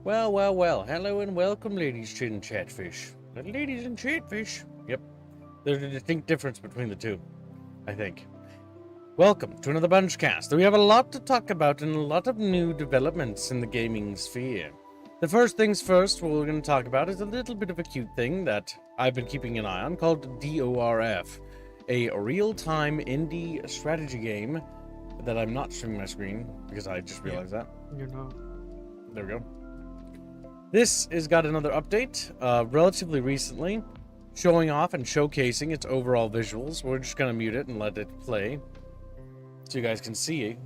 Well. Hello and welcome, ladies and chatfish. Ladies and chatfish. Yep. There's a distinct difference between the two, I think. Welcome to another Bunchcast. We have a lot to talk about and a lot of new developments in the gaming sphere. The first things first, what we're going to talk about is a little bit of a cute thing that I've been keeping an eye on called DORF, a real-time indie strategy game that I'm not streaming my screen because I just realized that. You know. There we go. This has got another update relatively recently, showing off and showcasing its overall visuals. We're just going to mute it and let it play so you guys can see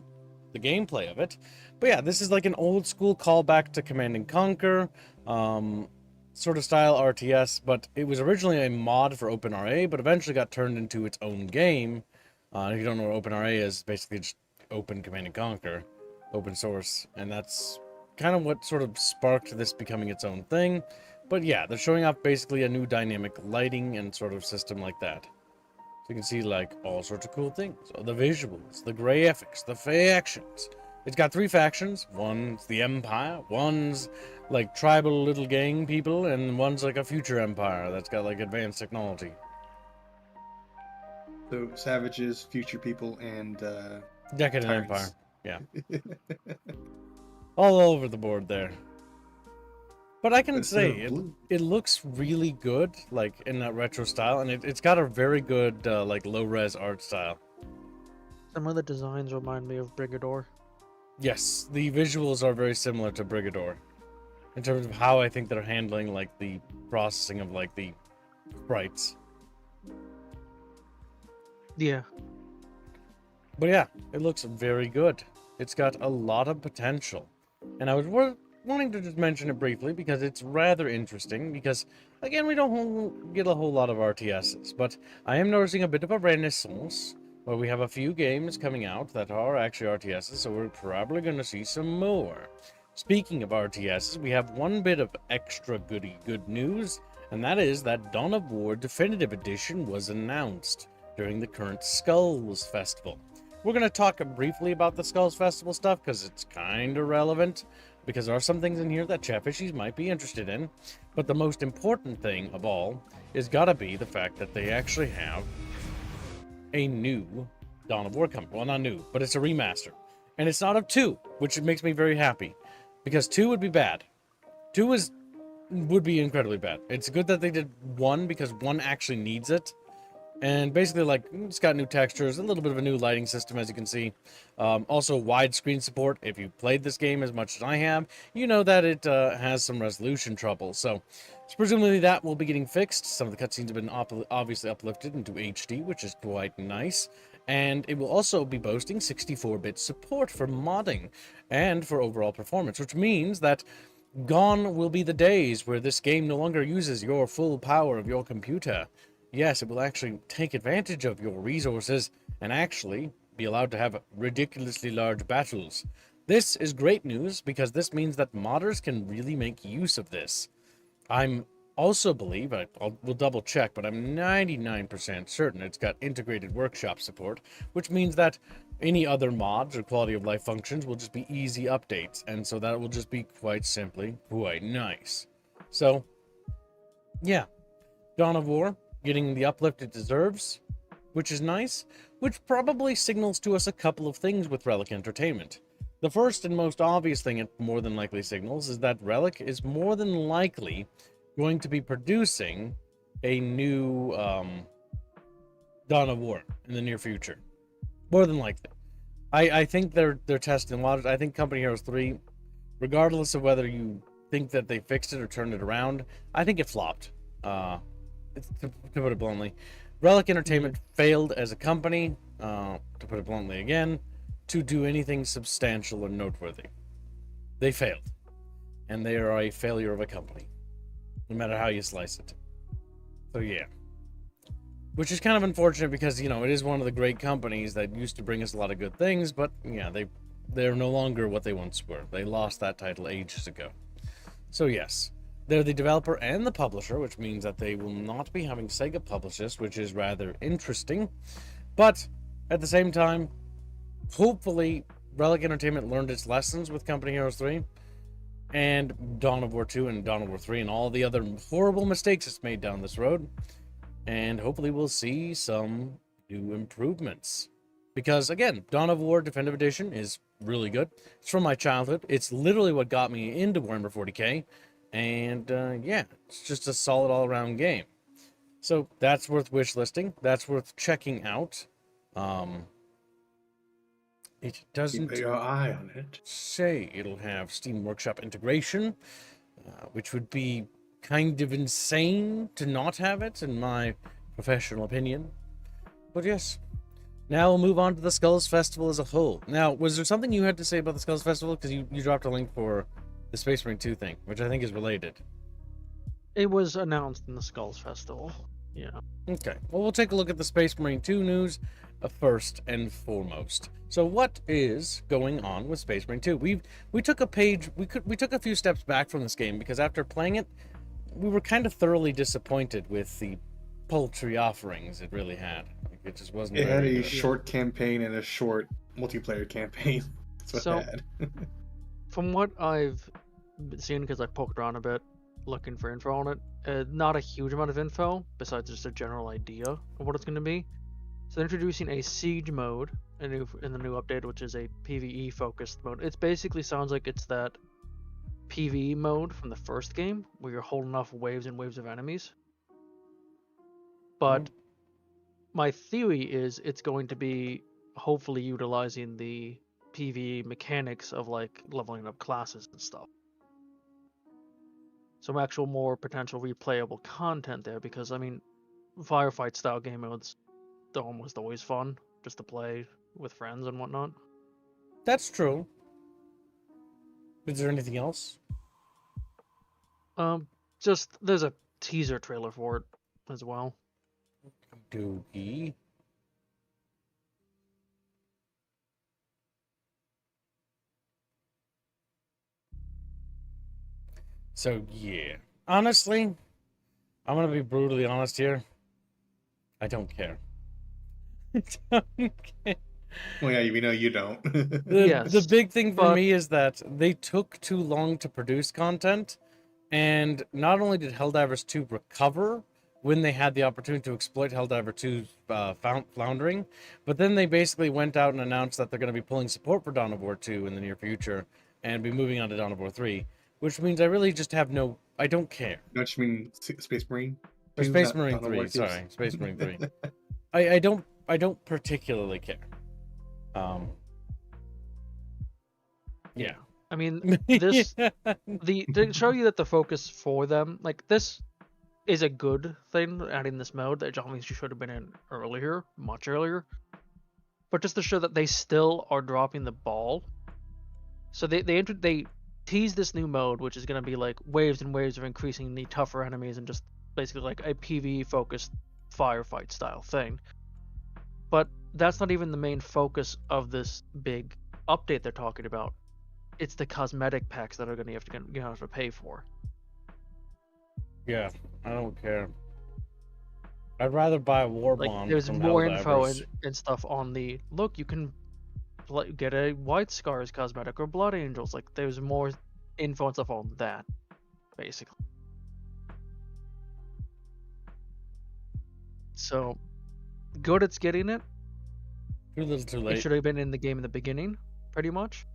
the gameplay of it. But yeah, this is like an old school callback to Command & Conquer sort of style RTS, but it was originally a mod for OpenRA, but eventually got turned into its own game. If you don't know what OpenRA is, basically just open Command & Conquer, open source, and that's kind of what sort of sparked this becoming its own thing. But yeah, they're showing off basically a new dynamic lighting and sort of system like that. So you can see like all sorts of cool things. So the visuals, the graphics, the factions. It's got 3 factions. One's the Empire, one's like tribal little gang people, and one's like a future empire that's got like advanced technology. So savages, future people, and Decadent tyrants. empire. Yeah. All over the board there. But I can say it looks really good, like in that retro style, and it's got a very good like low-res art style. Some of the designs remind me of Brigador. Yes, the visuals are very similar to Brigador in terms of how I think they're handling like the processing of like the sprites. Yeah. But yeah, it looks very good. It's got a lot of potential. And I was wanting to just mention it briefly because it's rather interesting because, again, we don't get a whole lot of RTSs, but I am noticing a bit of a renaissance where we have a few games coming out that are actually RTSs, so we're probably going to see some more. Speaking of RTSs, we have one bit of extra good news, and that is that Dawn of War Definitive Edition was announced during the current Skulls Festival. We're going to talk briefly about the Skulls Festival stuff because it's kind of relevant, because there are some things in here that Chatfishies might be interested in. But the most important thing of all is got to be the fact that they actually have a new Dawn of War coming. Well, not new, but it's a remaster. And it's not of 2, which makes me very happy, because 2 would be bad. 2 would be incredibly bad. It's good that they did 1 because 1 actually needs it. And basically, like, it's got new textures, a little bit of a new lighting system, as you can see. Also, widescreen support. If you played this game as much as I have, you know that it has some resolution trouble. So presumably that will be getting fixed. Some of the cutscenes have been obviously uplifted into HD, which is quite nice. And it will also be boasting 64-bit support for modding and for overall performance, which means that gone will be the days where this game no longer uses your full power of your computer. Yes, it will actually take advantage of your resources and actually be allowed to have ridiculously large battles. This is great news because this means that modders can really make use of this. I'm also believe, we'll double check, but I'm 99% certain it's got integrated workshop support, which means that any other mods or quality of life functions will just be easy updates, and so that will just be quite simply quite nice. So, yeah, Dawn of War getting the uplift it deserves, which is nice, which probably signals to us a couple of things with Relic Entertainment. The first and most obvious thing it more than likely signals is that Relic is more than likely going to be producing a new Dawn of War in the near future. More than likely. I think they're testing waters. I think Company Heroes 3, regardless of whether you think that they fixed it or turned it around, I think it flopped. To put it bluntly, Relic Entertainment failed as a company, to put it bluntly again, to do anything substantial or noteworthy. They failed, and they are a failure of a company, no matter how you slice it. So yeah, which is kind of unfortunate because, you know, it is one of the great companies that used to bring us a lot of good things, but yeah, they're no longer what they once were. They lost that title ages ago. So yes, they're the developer and the publisher, which means that they will not be having Sega publish this, which is rather interesting. But at the same time, hopefully Relic Entertainment learned its lessons with Company Heroes 3 and Dawn of War 2 and Dawn of War 3 and all the other horrible mistakes it's made down this road. And hopefully we'll see some new improvements. Because again, Dawn of War Definitive Edition is really good. It's from my childhood. It's literally what got me into Warhammer 40k. And yeah, it's just a solid all-around game. So that's worth wishlisting. That's worth checking out. It doesn't Keep your eye on it. say it'll have Steam Workshop integration, which would be kind of insane to not have it, in my professional opinion. But yes. Now we'll move on to the Skulls Festival as a whole. Now, was there something you had to say about the Skulls Festival? Because you dropped a link for the Space Marine 2 thing, which I think is related. It was announced in the Skulls Festival. Yeah. Okay. Well, we'll take a look at the Space Marine 2 news first and foremost. So, what is going on with Space Marine 2? We took a page. We took a few steps back from this game because after playing it, we were kind of thoroughly disappointed with the paltry offerings it really had. It just wasn't. It had very a good. short campaign and a short multiplayer campaign. That's what So- it had. From what I've seen, because I poked around a bit looking for info on it, not a huge amount of info besides just a general idea of what it's going to be. So they're introducing a siege mode in the new update, which is a PvE focused mode. It basically sounds like it's that PvE mode from the first game where you're holding off waves and waves of enemies. But my theory is it's going to be hopefully utilizing the PvE mechanics of like leveling up classes and stuff. Some actual more potential replayable content there, because I mean, firefight style game modes, they're almost always fun just to play with friends and whatnot. That's true. Is there anything else? Just there's a teaser trailer for it as well. Doogie. So yeah, honestly, I'm gonna be brutally honest here. I don't care. I don't care. Well, yeah, we know you don't. The Yes, big thing for but- me is that they took too long to produce content, and not only did Helldivers 2 recover when they had the opportunity to exploit Helldiver 2's floundering, but then they basically went out and announced that they're going to be pulling support for Dawn of War 2 in the near future and be moving on to Dawn of War 3, which means I really just have no... I don't care. Don't you mean Space Marine? Or 2, Space not Marine Dawn of War 3, 2? sorry. Space Marine 3. I don't particularly care. Yeah. I mean, this to show you that the focus for them, like this, is a good thing. Adding this mode that obviously should have been in earlier, much earlier, but just to show that they still are dropping the ball. So they tease this new mode, which is going to be like waves and waves of increasingly tougher enemies and just basically like a PvE focused firefight style thing. But that's not even the main focus of this big update they're talking about. It's the cosmetic packs that are going to have to pay for. Yeah, I don't care. I'd rather buy a war Like bond. there's from more info Helldivers. and stuff on the look. You can get a White Scars cosmetic or Blood Angels. Like there's more info and stuff on that, basically. So good, it's getting it. Too little, too It late. should have been in the game in the beginning, pretty much.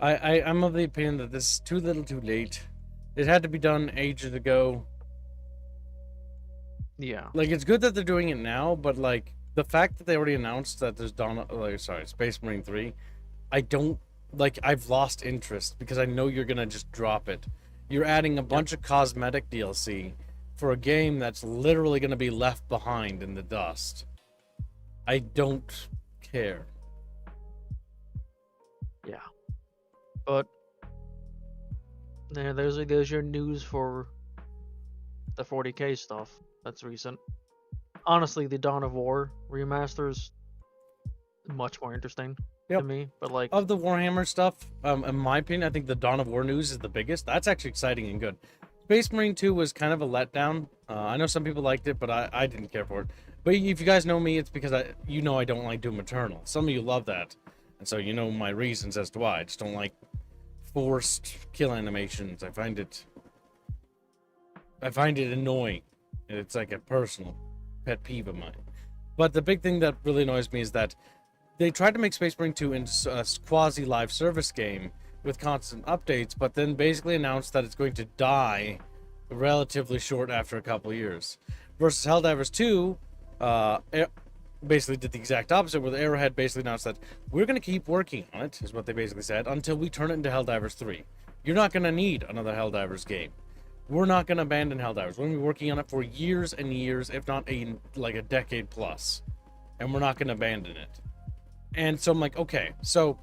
I'm of the opinion that this is too little, too late. It had to be done ages ago. Yeah. Like, it's good that they're doing it now, but like the fact that they already announced that there's Space Marine 3, I don't like. I've lost interest because I know you're gonna just drop it. You're adding a bunch of cosmetic DLC for a game that's literally gonna be left behind in the dust. I don't care. Yeah. But there's your news for the 40k stuff. That's recent. Honestly, the Dawn of War remasters much more interesting to Yep. me. But like, Of the Warhammer stuff, in my opinion, I think the Dawn of War news is the biggest. That's actually exciting and good. Space Marine 2 was kind of a letdown. I know some people liked it, but I didn't care for it. But if you guys know me, it's because I don't like Doom Eternal. Some of you love that, and so you know my reasons as to why. I just don't like forced kill animations. I find it annoying. It's like a personal pet peeve of mine. But the big thing that really annoys me is that they tried to make Space Marine 2 into a quasi live service game with constant updates, but then basically announced that it's going to die relatively short after a couple years. Versus Helldivers 2, basically did the exact opposite, where the Arrowhead basically announced that we're going to keep working on it, is what they basically said, until we turn it into Helldivers 3. You're not going to need another Helldivers game. We're not going to abandon Helldivers. We're going to be working on it for years and years, if not a decade plus. And we're not going to abandon it. And so I'm like, okay, so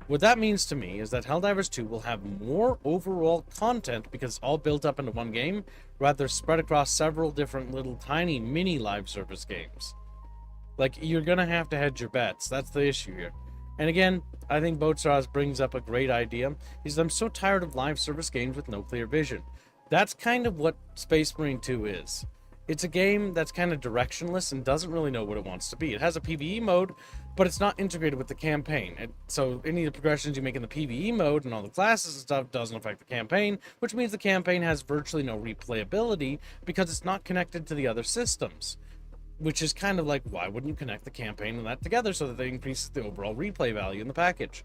what that means to me is that Helldivers 2 will have more overall content because it's all built up into one game, rather spread across several different little tiny mini live service games. Like, you're going to have to hedge your bets. That's the issue here. And again, I think Boatstars brings up a great idea. He says, I'm so tired of live service games with no clear vision. That's kind of what Space Marine 2 is. It's a game that's kind of directionless and doesn't really know what it wants to be. It has a PvE mode, but it's not integrated with the campaign. So any of the progressions you make in the PvE mode and all the classes and stuff doesn't affect the campaign, which means the campaign has virtually no replayability because it's not connected to the other systems. Which is kind of like, why wouldn't you connect the campaign and that together so that they increase the overall replay value in the package?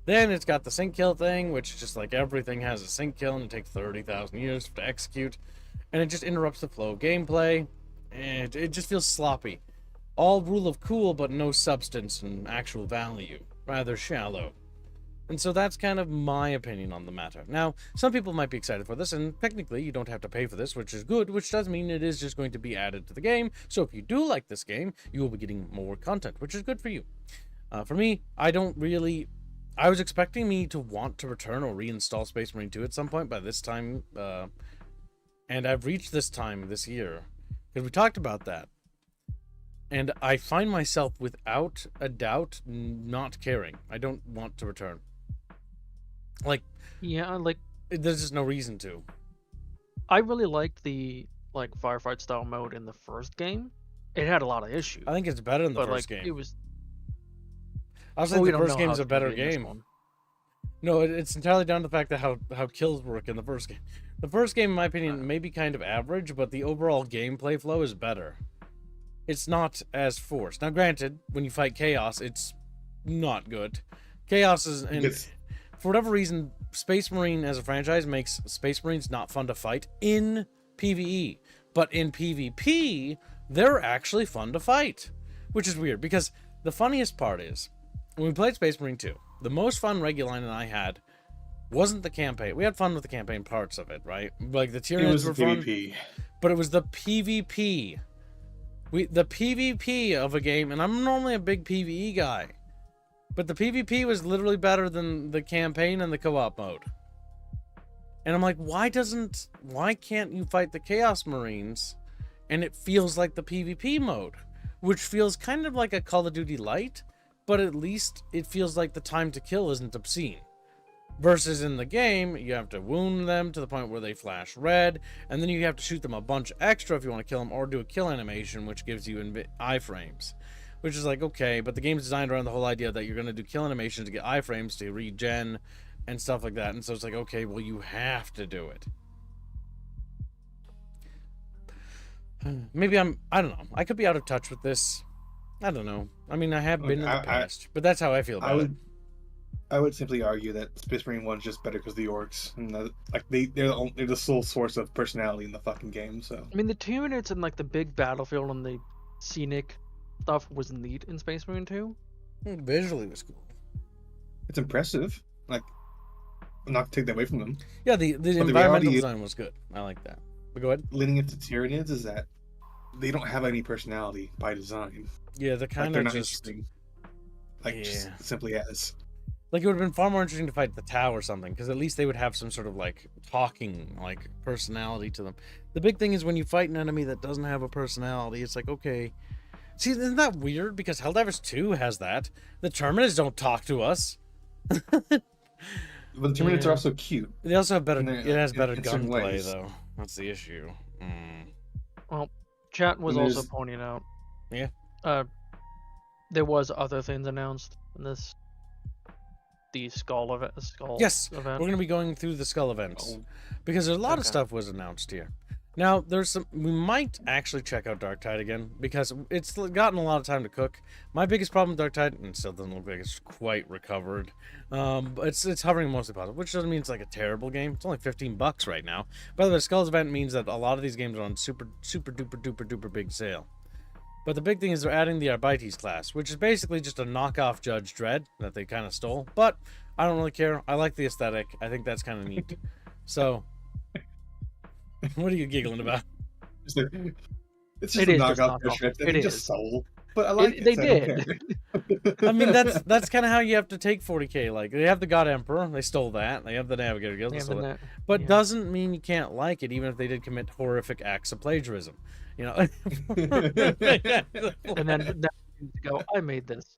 Then it's got the sync kill thing, which is just like everything has a sync kill and it takes 30,000 years to execute. And it just interrupts the flow of gameplay. And it just feels sloppy. All rule of cool, but no substance and actual value. Rather shallow. And so that's kind of my opinion on the matter. Now, some people might be excited for this, and technically you don't have to pay for this, which is good, which does mean it is just going to be added to the game. So if you do like this game, you will be getting more content, which is good for you. For me, I was expecting me to want to return or reinstall Space Marine 2 at some point by this time, and I've reached this time this year, because we talked about that. And I find myself, without a doubt, not caring. I don't want to return. There's just no reason to. I really liked the firefight style mode in the first game. It had a lot of issues. I think it's better than the first game. It was. I was saying the first game's a better game. No, it's entirely down to the fact that how kills work in the first game. The first game, in my opinion, may be kind of average, but the overall gameplay flow is better. It's not as forced. Now, granted, when you fight Chaos, it's not good. Chaos is... For whatever reason, Space Marine as a franchise makes Space Marines not fun to fight in PvE. But in PvP, they're actually fun to fight. Which is weird, because the funniest part is, when we played Space Marine 2, the most fun Reguline and I had wasn't the campaign. We had fun with the campaign parts of it, right? Like, the Tyranids were fun. But it was the PvP. The PvP of a game, and I'm normally a big PvE guy, but the PvP was literally better than the campaign and the co-op mode. And I'm like, why can't you fight the Chaos Marines and it feels like the PvP mode, which feels kind of like a Call of Duty Light, but at least it feels like the time to kill isn't obscene. Versus in the game, you have to wound them to the point where they flash red, and then you have to shoot them a bunch extra if you want to kill them, or do a kill animation, which gives you iframes. Which is like, okay, but the game's designed around the whole idea that you're going to do kill animations to get iframes to regen and stuff like that, and so it's like, okay, well, you have to do it. Maybe I don't know. I could be out of touch with this. I don't know. I mean, I have been in the past, but that's how I feel about it. I would simply argue that Space Marine 1 is just better because of the orcs, and they're the sole source of personality in the fucking game. So I mean, the Tyranids and the big battlefield and the scenic stuff was neat in Space Marine 2. Visually was cool. It's impressive. I'm not to take that away from them. Yeah, the environmental design was good. I like that. But go ahead. Leaning into Tyranids is that they don't have any personality by design. Yeah, they're kind of not just interesting. Just simply as. It would have been far more interesting to fight the Tau or something, because at least they would have some sort of talking personality to them. The big thing is when you fight an enemy that doesn't have a personality, it's like, okay. See, isn't that weird? Because Helldivers 2 has that. The Terminids don't talk to us. But the Terminids are also cute. They also have better. It has better gunplay, though. That's the issue. Well, chat was also pointing out. Yeah. There was other things announced in this. the skull event. Skull Yes, event. we're gonna be going through the skull events Oh, because there's a lot of Okay. stuff was announced here. Now there's some. We might actually check out Dark Tide again because it's gotten a lot of time to cook. My biggest problem with Dark Tide, and it still doesn't look like it's quite recovered. But it's hovering mostly positive, which doesn't mean it's like a terrible game. It's only $15 right now. By the way, Skulls event means that a lot of these games are on super duper big sale. But the big thing is they're adding the Arbites class, which is basically just a knockoff Judge Dredd that they kind of stole. But I don't really care. I like the aesthetic. I think that's kind of neat. So, what are you giggling about? it's like- it's just It a is just knockoff knockoff. that It they is. just sold. But I like it. They so I don't did. care. I mean, that's kind of how you have to take 40K. Like, they have the God Emperor. They stole that. They have the Navigator Guild. They Yeah, stole but that. that- But yeah. doesn't mean you can't like it, even if they did commit horrific acts of plagiarism. You know? And then go, I made this.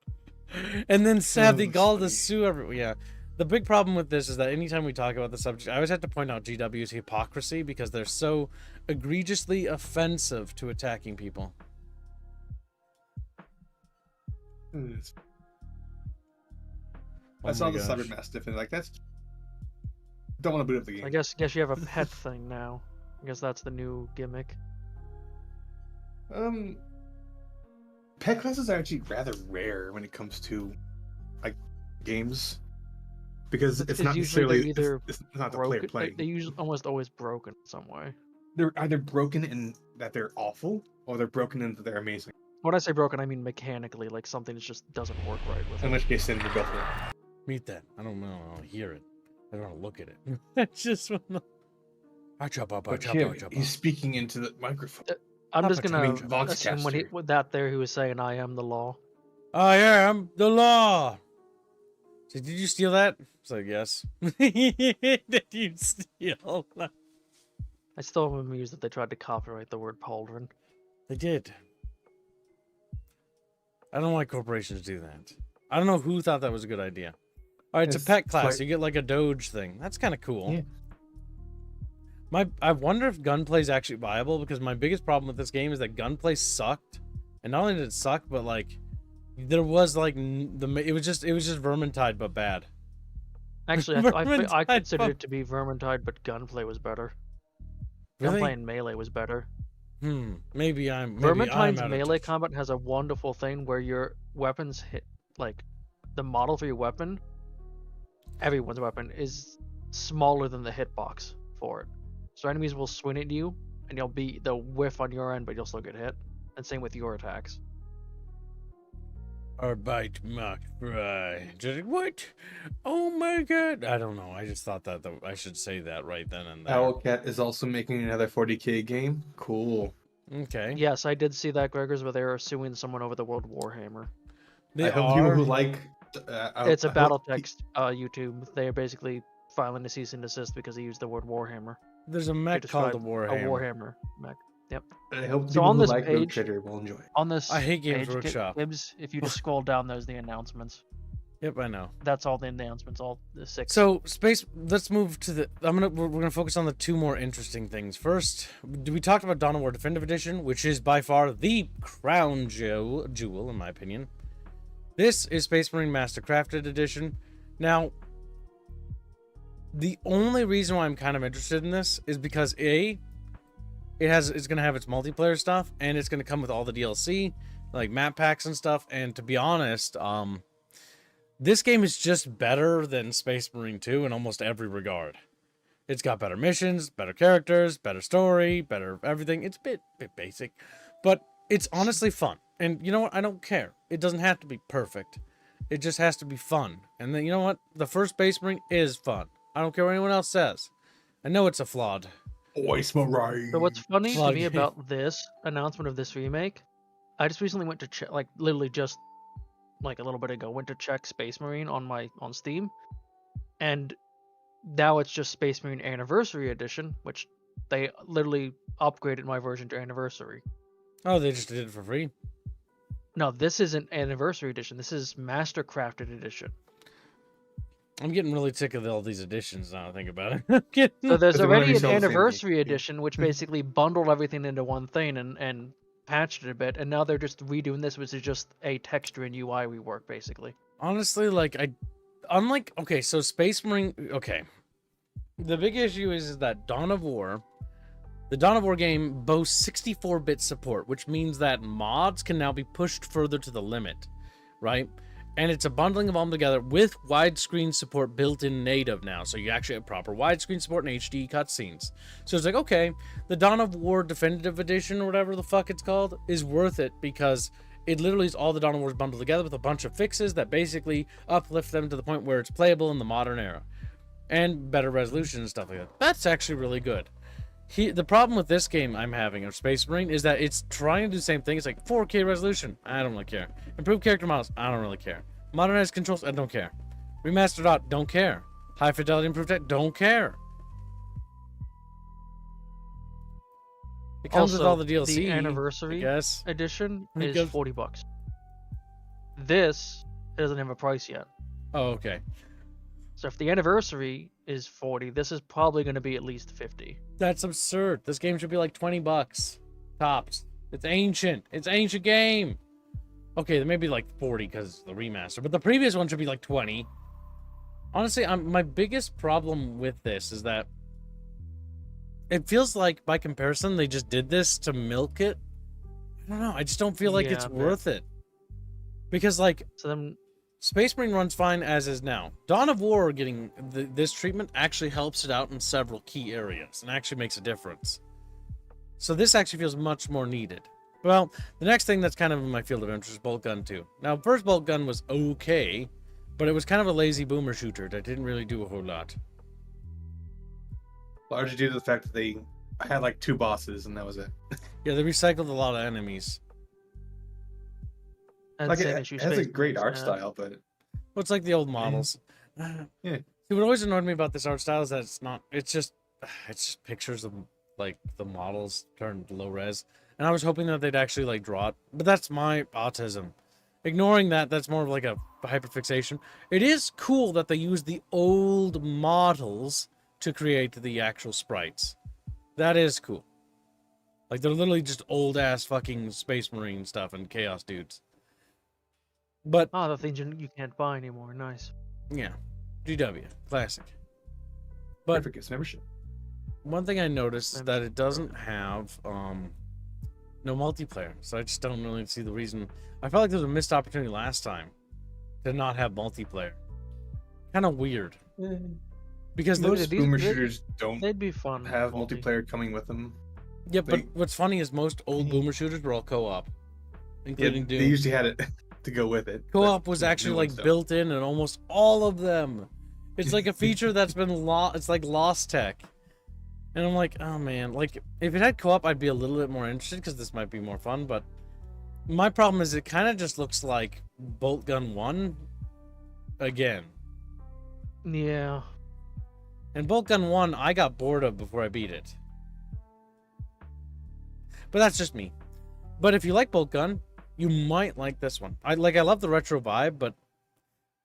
And then have the Oh, gall to funny. sue everyone. Yeah. The big problem with this is that anytime we talk about the subject, I always have to point out GW's hypocrisy because they're so egregiously offensive to attacking people. I Oh saw my the gosh. Cyber Mastiff and like that's don't want to boot up the game. I guess you have a pet thing now. I guess that's the new gimmick. Pet classes are actually rather rare when it comes to like games because it's not usually they're necessarily either it's not the player broken. playing. They usually almost always broken in some way. They're either broken in that they're awful or they're broken in that they're amazing. When I say broken, I mean mechanically, like something that just doesn't work right with In it. which case, then you're both wrong. Meet that. I don't know. I don't hear it. I don't want to look at it. I just want to. I chop up. I But chop here, up. I chop up. he's speaking into the microphone. I'm just Papa gonna Chimichurri. Vox assume when he caster. with that there he was saying I am the law. I am the law. So did you steal that? It's like, yes. Did you steal that? I still am amused that they tried to copyright the word pauldron. They did. I don't know why corporations do that. I don't know who thought that was a good idea. All right, it's a It's pet class. quite- You get like a Doge thing. That's kind of cool. Yeah. I wonder if gunplay is actually viable because my biggest problem with this game is that gunplay sucked, and not only did it suck, but like there was like it was just Vermintide but bad. Actually, I Vermintide considered pump. it to be Vermintide, but gunplay was better. Really? Gunplay and melee was better. Maybe I'm Vermintide's out of melee touch. combat has a wonderful thing where your weapons hit, like, the model for your weapon, everyone's weapon, is smaller than the hitbox for it. So enemies will swing at you, and they'll whiff on your end, but you'll still get hit. And same with your attacks. Or bite mock fry. Just what? Oh my god! I don't know. I just thought that I should say that right then and there. Owlcat is also making another 40k game. Cool. Okay. Yes, I did see that, Gregors, where they were suing someone over the word Warhammer. They I hope people are. who like. It's a I hope BattleTech YouTube. They are basically filing a cease and desist because they used the word Warhammer. There's a to mech called a describe Warhammer. A Warhammer mech. I hope So people on who this like Rogue page- Trader will enjoy it. On this I hate Games page, Workshop. Gibbs, if you just scroll down, there's the announcements. Yep, I know. That's all the announcements, all the 6. So space. Let's move to the. We're gonna focus on the two more interesting things. First, we talked about Dawn of War Definitive Edition, which is by far the crown jewel in my opinion. This is Space Marine Master Crafted Edition. Now, the only reason why I'm kind of interested in this is because it's gonna have its multiplayer stuff, and it's gonna come with all the DLC, like map packs and stuff. And to be honest, this game is just better than Space Marine 2 in almost every regard. It's got better missions, better characters, better story, better everything. It's a bit basic, but it's honestly fun. And you know what? I don't care. It doesn't have to be perfect. It just has to be fun. And then you know what? The first Space Marine is fun. I don't care what anyone else says. I know it's a flawed. Voice Marine. So what's funny to Plug me it. about this announcement of this remake, I just recently went to check, like literally just like a little bit ago, went to check Space Marine on Steam, and now it's just Space Marine Anniversary Edition, which they literally upgraded my version to Anniversary. Oh, they just did it for free? No, this isn't Anniversary Edition. This is Master Crafted Edition. I'm getting really sick of all these editions now I think about it. I'm getting- So there's Because they wanna already an resell the same Anniversary game. Edition, which basically bundled everything into one thing and patched it a bit, and now they're just redoing this, which is just a texture and UI rework, basically. Honestly, like unlike, okay, so Space Marine, okay. The big issue is that Dawn of War, the Dawn of War game boasts 64-bit support, which means that mods can now be pushed further to the limit, right? And it's a bundling of all them together with widescreen support built in native now. So you actually have proper widescreen support and HD cutscenes. So it's like, okay, the Dawn of War Definitive Edition or whatever the fuck it's called is worth it because it literally is all the Dawn of Wars bundled together with a bunch of fixes that basically uplift them to the point where it's playable in the modern era. And better resolution and stuff like that. That's actually really good. The problem with this game I'm having of Space Marine is that it's trying to do the same thing. It's like 4K resolution. I don't really care. Improved character models. I don't really care. Modernized controls. I don't care. Remastered art. Don't care. High fidelity improved tech. Don't care. It comes with all the DLC. The anniversary edition is $40. This doesn't have a price yet. Oh, okay. So if the anniversary is 40, this is probably going to be at least 50. That's absurd. This game should be like $20 tops. It's ancient. It's ancient game. Okay, there may be like 40 because it's the remaster, but the previous one should be like 20. Honestly, my biggest problem with this is that it feels like, by comparison, they just did this to milk it. I don't know. I just don't feel like it's worth it. Because, like, Space Marine runs fine as is now. Dawn of War getting this treatment actually helps it out in several key areas and actually makes a difference. So this actually feels much more needed. Well, the next thing that's kind of in my field of interest is Bolt Gun 2. Now, first Bolt Gun was okay, but it was kind of a lazy boomer shooter that didn't really do a whole lot. Largely due to the fact that they had like 2 bosses and that was it. Yeah, they recycled a lot of enemies. Like it has a great art style, but well, it's like the old models. Yeah. See, what always annoyed me about this art style is that it's just pictures of like the models turned low res, and I was hoping that they'd actually like draw it, but that's my autism. Ignoring that, that's more of like a hyperfixation. It is cool that they use the old models to create the actual sprites. That is cool. Like they're literally just old ass fucking Space Marine stuff and Chaos dudes. But the things you can't buy anymore. Nice. Yeah, GW classic. But perfect membership. One thing I noticed is that it doesn't have no multiplayer, so I just don't really see the reason. I felt like there was a missed opportunity last time to not have multiplayer. Kind of weird. Because most boomer shooters don't they'd be fun have multiplayer coming with them. Yeah, but what's funny is most old boomer shooters were all co-op, including Doom. They usually had it to go with it. Co-op was actually like built in almost all of them. It's like a feature that's been it's like lost tech. And I'm like, oh man, like if it had co-op, I'd be a little bit more interested because this might be more fun. But my problem is it kind of just looks like Bolt Gun 1 again. Yeah. And Bolt Gun 1, I got bored of before I beat it. But that's just me. But if you like Bolt Gun, you might like this one. I love the retro vibe, but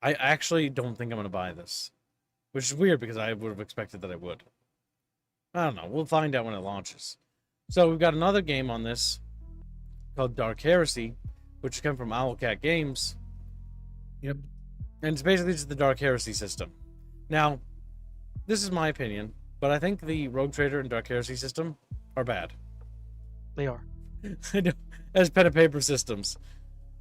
I actually don't think I'm going to buy this. Which is weird because I would have expected that I would. I don't know. We'll find out when it launches. So we've got another game on this called Dark Heresy, which came from Owlcat Games. Yep. And it's basically just the Dark Heresy system. Now, this is my opinion, but I think the Rogue Trader and Dark Heresy system are bad. They are. As pen and paper systems.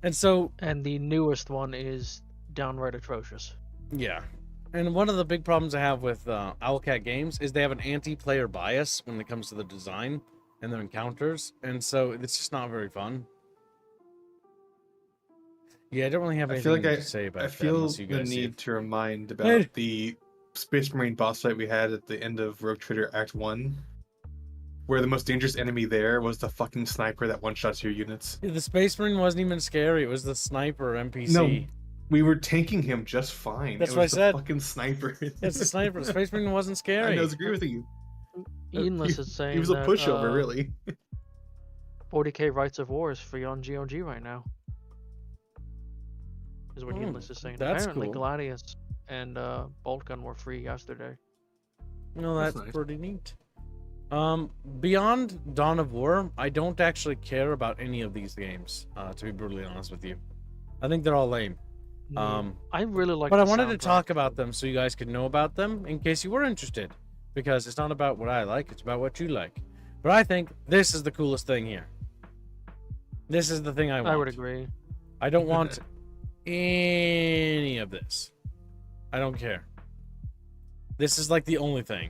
And so... And the newest one is downright atrocious. Yeah. And one of the big problems I have with Owlcat Games is they have an anti-player bias when it comes to the design and their encounters. And so it's just not very fun. Yeah, I don't really have anything to say about that. I feel the need to remind about the Space Marine boss fight we had at the end of Rogue Trader Act 1. Where the most dangerous enemy there was the fucking sniper that one-shots your units. Yeah, the Space Marine wasn't even scary. It was the sniper NPC. No, we were tanking him just fine. That's what I said. Fucking sniper. It's the sniper. The Space Marine wasn't scary. I agree with you. Ianless is saying he was a pushover, really. 40k Rights of War is free on GOG right now. Is what Ianless is saying. That's Apparently cool. Gladius and Bolt Gun were free yesterday. Well, that's nice. pretty neat. Beyond Dawn of War, I don't actually care about any of these games, to be brutally honest with you. I think they're all lame. I really like. But I the wanted to talk soundtrack. about them so you guys could know about them in case you were interested. Because it's not about what I like, it's about what you like. But I think this is the coolest thing here. This is the thing I want. I would agree. I don't want any of this. I don't care. This is like the only thing.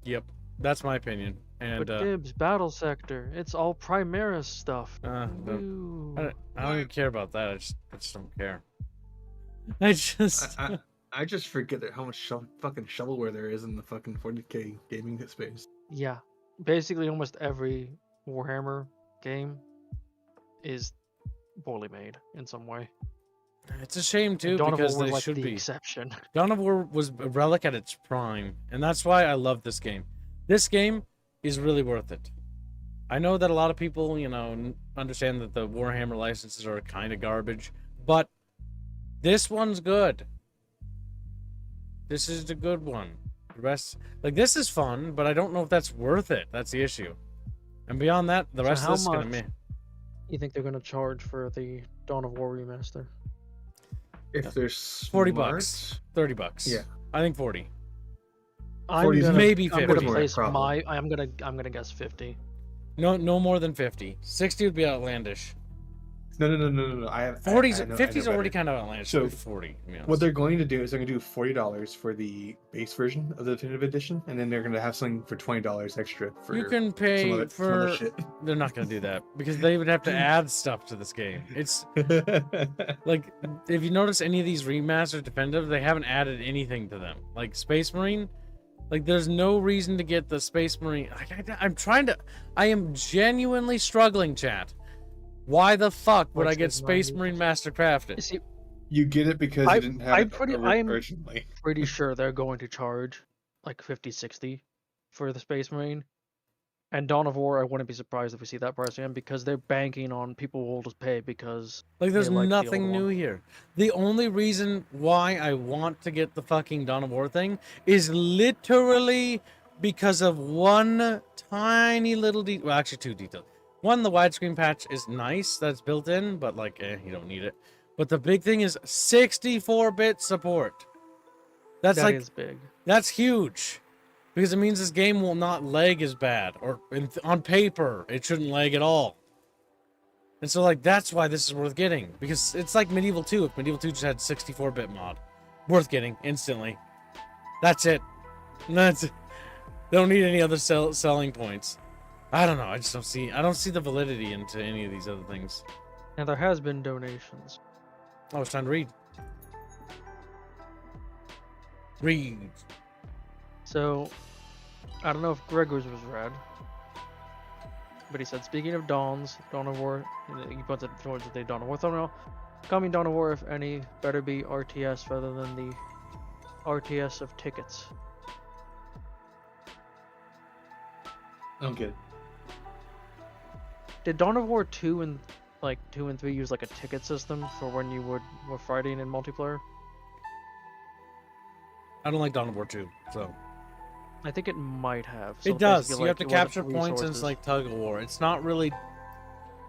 Yep, that's my opinion. And But Dibs, Battle Sector, it's all Primaris stuff. don't- Ooh. I don't even care about that. I just don't care. I just I just forget that how much fucking shovelware there is in the fucking 40K gaming space. Yeah, basically almost every Warhammer game is poorly made in some way. it's a shame too Dawn of War because was they like should the be. exception. Dawn of War was a relic at its prime, and that's why I love this game. This game is really worth it. I know that a lot of people, understand that the Warhammer licenses are kind of garbage, but this one's good. This is the good one. The rest, like, this is fun, but I don't know if that's worth it. That's the issue. And beyond that, the So rest of how this is gonna much- me. You think they're gonna charge for the Dawn of War remaster? If there's 40 bucks. 30 bucks. Yeah. I think 40. I'm 40 is gonna, maybe I'm gonna 50. place Probably. I'm gonna guess 50. No more than 50. 60 would be outlandish. No. 40's, I know 50's already better. kind of outlandish. So, 40. To be honest. What they're going to do is they're going to do $40 for the base version of the definitive edition, and then they're going to have something for $20 extra for you can some pay other for. shit. They're not gonna do that because they would have to add stuff to this game. It's like if you notice any of these remastered definitive, they haven't added anything to them. Like Space Marine, like there's no reason to get the Space Marine. I am genuinely struggling, chat. Why the fuck would I get Space Marine Mastercrafted? See, You get it because I- you didn't have I'm it pretty- I'm- originally. pretty sure they're going to charge like 50, 60 for the Space Marine. And Dawn of War, I wouldn't be surprised if we see that price again because they're banking on people will just pay because Like there's they like the nothing old new one. here. The only reason why I want to get the fucking Dawn of War thing is literally because of one tiny little detail. Well, actually, two details. One, the widescreen patch is nice, that's built in, but like, you don't need it. But the big thing is 64-bit support. That's That like, is big. that's huge. Because it means this game will not lag as bad. Or on paper, it shouldn't lag at all. And so, like, that's why this is worth getting. Because it's like Medieval 2. If Medieval 2 just had 64-bit mod. Worth getting, instantly. That's it. That's it. They don't need any other selling points. I don't know. I don't see the validity into any of these other things. And there has been donations. Oh, it's time to read. Read. So, I don't know if Gregor's was read, but he said, speaking of Dawns, Dawn of War, he puts it towards the Dawn of War thumbnail. Coming Dawn of War, if any, better be RTS rather than the RTS of tickets. I don't get it. Did Dawn of War 2 and 2 and 3 use like a ticket system for when you were fighting in multiplayer? I don't like Dawn of War 2, so. I think it might have. So It does. basically, You have like, to it wasn't capture points and it's resources. like tug of war. It's not really.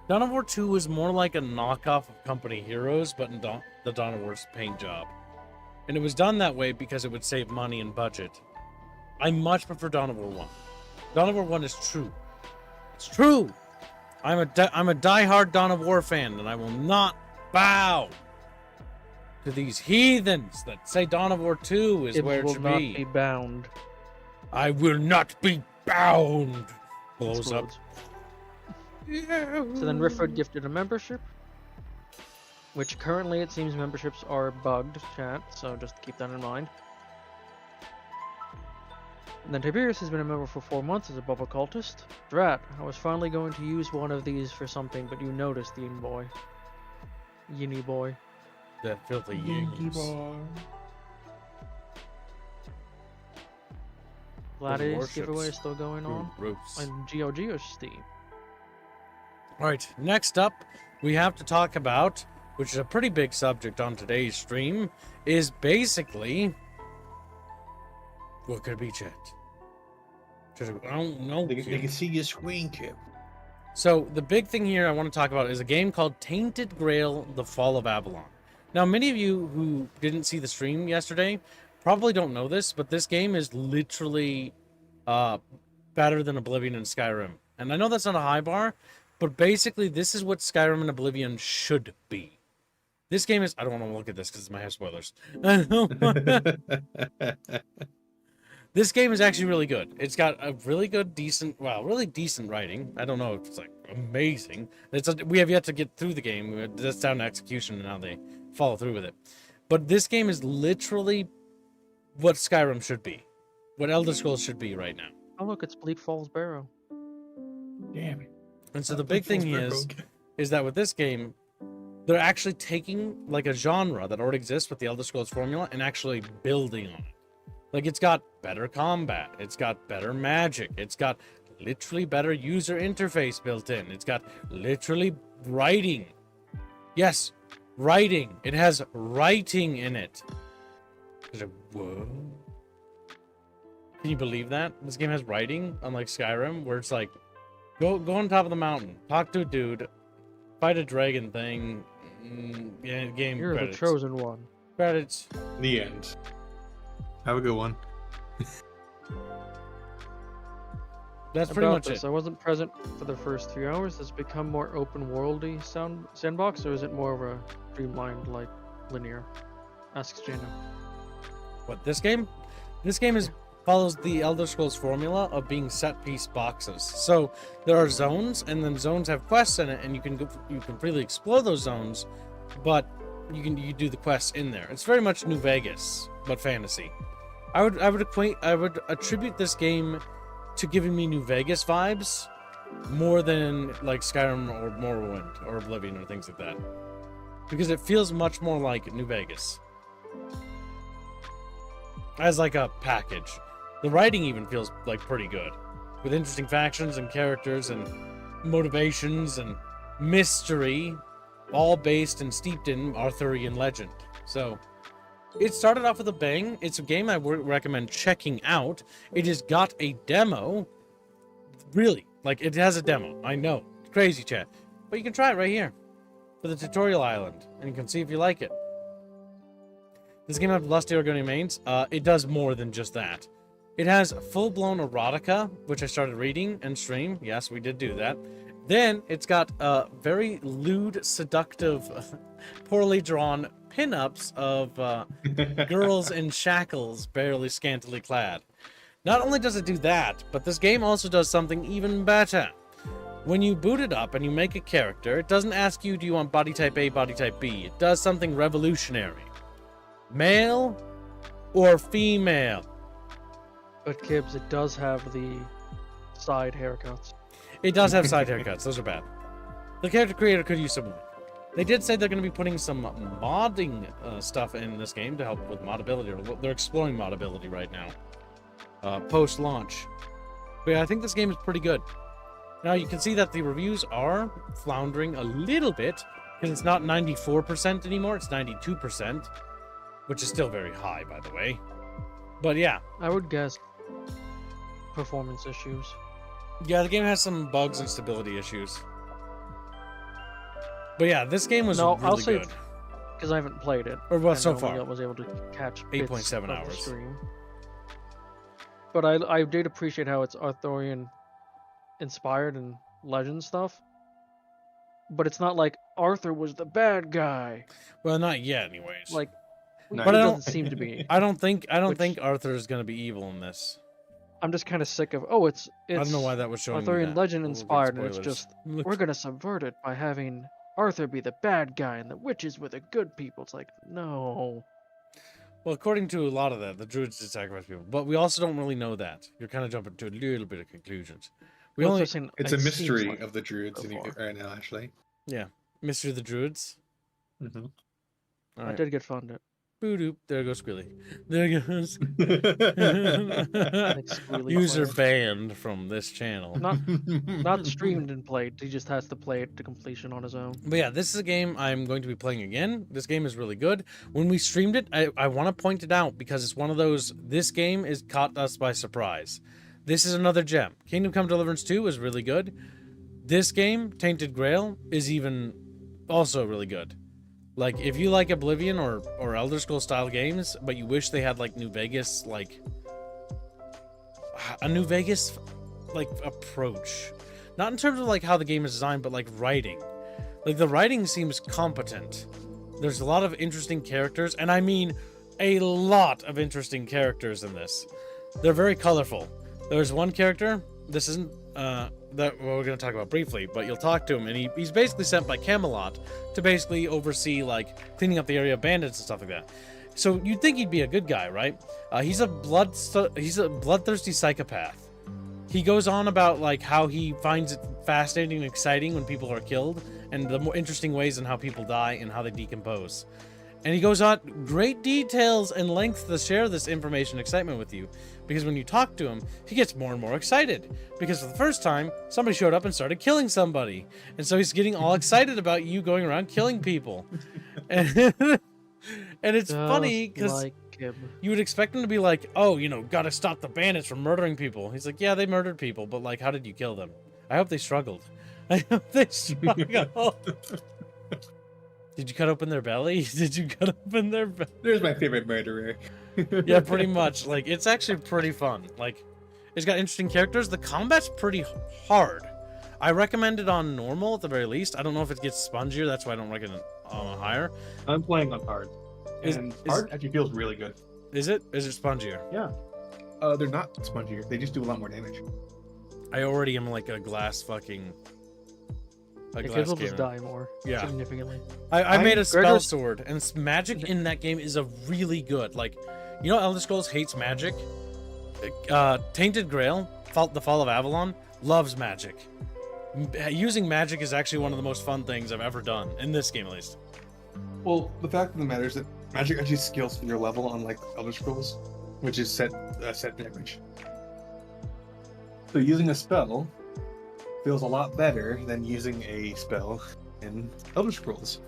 Dawn of War 2 is more like a knockoff of Company Heroes, but in the Dawn of War's paint job. And it was done that way because it would save money and budget. I much prefer Dawn of War 1. Dawn of War 1 is true. It's true! I'm a diehard Dawn of War fan, and I will not bow to these heathens that say Dawn of War 2 is It where it will should not be. be bound. I will not be bound. Blows up. Explodes. So then Rifford gifted a membership, which currently it seems memberships are bugged, chat, so just keep that in mind. And then Tiberius has been a member for 4 months as a Bubble Cultist. Drat, I was finally going to use one of these for something, but you noticed, Yin Boy. Yinny Boy. That filthy yings. Gladius warships. giveaway is still going on. Gross. On GeoGeo Steam. Alright, next up, we have to talk about, which is a pretty big subject on today's stream, is basically... What could it be, chat? I don't know. They can see your screen cap. So, the big thing here I want to talk about is a game called Tainted Grail: The Fall of Avalon. Now, many of you who didn't see the stream yesterday probably don't know this, but this game is literally better than Oblivion and Skyrim. And I know that's not a high bar, but basically this is what Skyrim and Oblivion should be. This game is... I don't want to look at this because it might have spoilers. This game is actually really good. It's got a really good, really decent writing. I don't know if it's like amazing. We have yet to get through the game. That's down to execution and how they follow through with it. But this game is literally what Skyrim should be. What Elder Scrolls should be right now. Oh look, it's Bleak Falls Barrow. Damn. And so the big thing is that with this game, they're actually taking like a genre that already exists with the Elder Scrolls formula and actually building on it. Like, it's got better combat, it's got better magic, it's got literally better user interface built in, it's got literally writing. Yes, writing. It has writing in it. Whoa. Can you believe that? This game has writing, unlike Skyrim, where it's like, go on top of the mountain, talk to a dude, fight a dragon thing, game You're credits. the chosen one. Credits. The end. Have a good one. That's pretty much it. I wasn't present for the first 3 hours. Has it become more open worldy sandbox, or is it more of a streamlined, like, linear? Asks Jano. What, this game? This game follows the Elder Scrolls formula of being set-piece boxes. So there are zones, and then zones have quests in it, and you can freely explore those zones, but you do the quests in there. It's very much New Vegas, but fantasy. I would attribute this game to giving me New Vegas vibes more than like Skyrim or Morrowind or Oblivion or things like that, because it feels much more like New Vegas as like a package. The writing even feels like pretty good, with interesting factions and characters and motivations and mystery, all based and steeped in Arthurian legend. So it started off with a bang. It's a game I would recommend checking out. It has got a demo. Really, like, it has a demo. I know, crazy chat, but you can try it right here for the tutorial island, and you can see if you like it. This game has lusty Argonian mains. It does more than just that. It has full-blown erotica, which I started reading and stream. Yes, we did do that. Then it's got very lewd, seductive, poorly drawn pinups of girls in shackles, barely scantily clad. Not only does it do that, but this game also does something even better. When you boot it up and you make a character, it doesn't ask you, do you want body type A, body type B? It does something revolutionary. Male or female? But Kibbs, it does have the side haircuts. It does have side haircuts. Those are bad. The character creator could use some. They did say they're going to be putting some modding stuff in this game to help with modability. Or they're exploring modability right now, post-launch. But yeah, I think this game is pretty good. Now you can see that the reviews are floundering a little bit because it's not 94% anymore. It's 92%, which is still very high, by the way. But yeah, I would guess performance issues. Yeah, the game has some bugs and stability issues. But yeah, this game was really I'll say, good. Because I haven't played it. Or well, and so far. I was able to catch 8.7 hours. hours. Stream. But I did appreciate how it's Arthurian inspired and legend stuff. But it's not like Arthur was the bad guy. Well, not yet, anyways. Like, No, but it it don't- doesn't seem to be. I don't think Arthur is going to be evil in this. I'm just kind of sick of it's I don't know why that was showing me Arthurian that. legend We'll get inspired, and it's spoilers. just Look, we're gonna subvert it by having Arthur be the bad guy and the witches were the good people. It's like, no. well, according to a lot of that, the druids did sacrifice people, but we also don't really know that. You're kind of jumping to a little bit of conclusions. We Well, only it's just It's a it seems mystery like of the druids so far. right now, actually. Mystery of the Druids. Mm-hmm. All I right. did get funded. Boo-doop. There goes Squilly. There goes. Like Squealy User player. banned from this channel. Not streamed and played. He just has to play it to completion on his own. But yeah, this is a game I'm going to be playing again. This game is really good. When we streamed it, I want to point it out because it's one of those, this game is caught us by surprise. This is another gem. Kingdom Come Deliverance 2 is really good. This game, Tainted Grail, is even also really good. Like, if you like Oblivion or Elder Scrolls style games, but you wish they had like New Vegas, like a New Vegas like approach, not in terms of like how the game is designed, but like writing. Like the writing seems competent. There's a lot of interesting characters, and I mean a lot of interesting characters in this. They're very colorful. There's one character, this isn't that we're going to talk about briefly, but you'll talk to him, and he's basically sent by Camelot to basically oversee like cleaning up the area of bandits and stuff like that. So you'd think he'd be a good guy, right? He's a bloodthirsty psychopath. He goes on about like how he finds it fascinating and exciting when people are killed, and the more interesting ways in how people die and how they decompose. And he goes on great details and length to share this information and excitement with you, because when you talk to him, he gets more and more excited, because for the first time, somebody showed up and started killing somebody. And so he's getting all excited about you going around killing people. And, and it's funny because like you would expect him to be like, oh, you know, gotta stop the bandits from murdering people. He's like, yeah, they murdered people, but like, how did you kill them? I hope they struggled. I hope they struggled. Did you cut open their belly? Did you cut open their belly? There's my favorite murderer. Yeah, pretty much. Like, it's actually pretty fun. Like, it's got interesting characters. The combat's pretty hard. I recommend it on normal at the very least. I don't know if it gets spongier. That's why I don't recommend it on higher. I'm playing on hard. And hard actually feels really good. Is it? Is it spongier? Yeah. They're not spongier. They just do a lot more damage. I already am like a glass fucking... Kids will just die more. Yeah. Significantly. I made a spell sword, and magic in that game is a really good. Like, you know, Elder Scrolls hates magic. Tainted Grail, the Fall of Avalon, loves magic. Using magic is actually one of the most fun things I've ever done in this game, at least. Well, the fact of the matter is that magic actually scales for your level, unlike Elder Scrolls, which is set damage. So using a spell feels a lot better than using a spell in Elder Scrolls.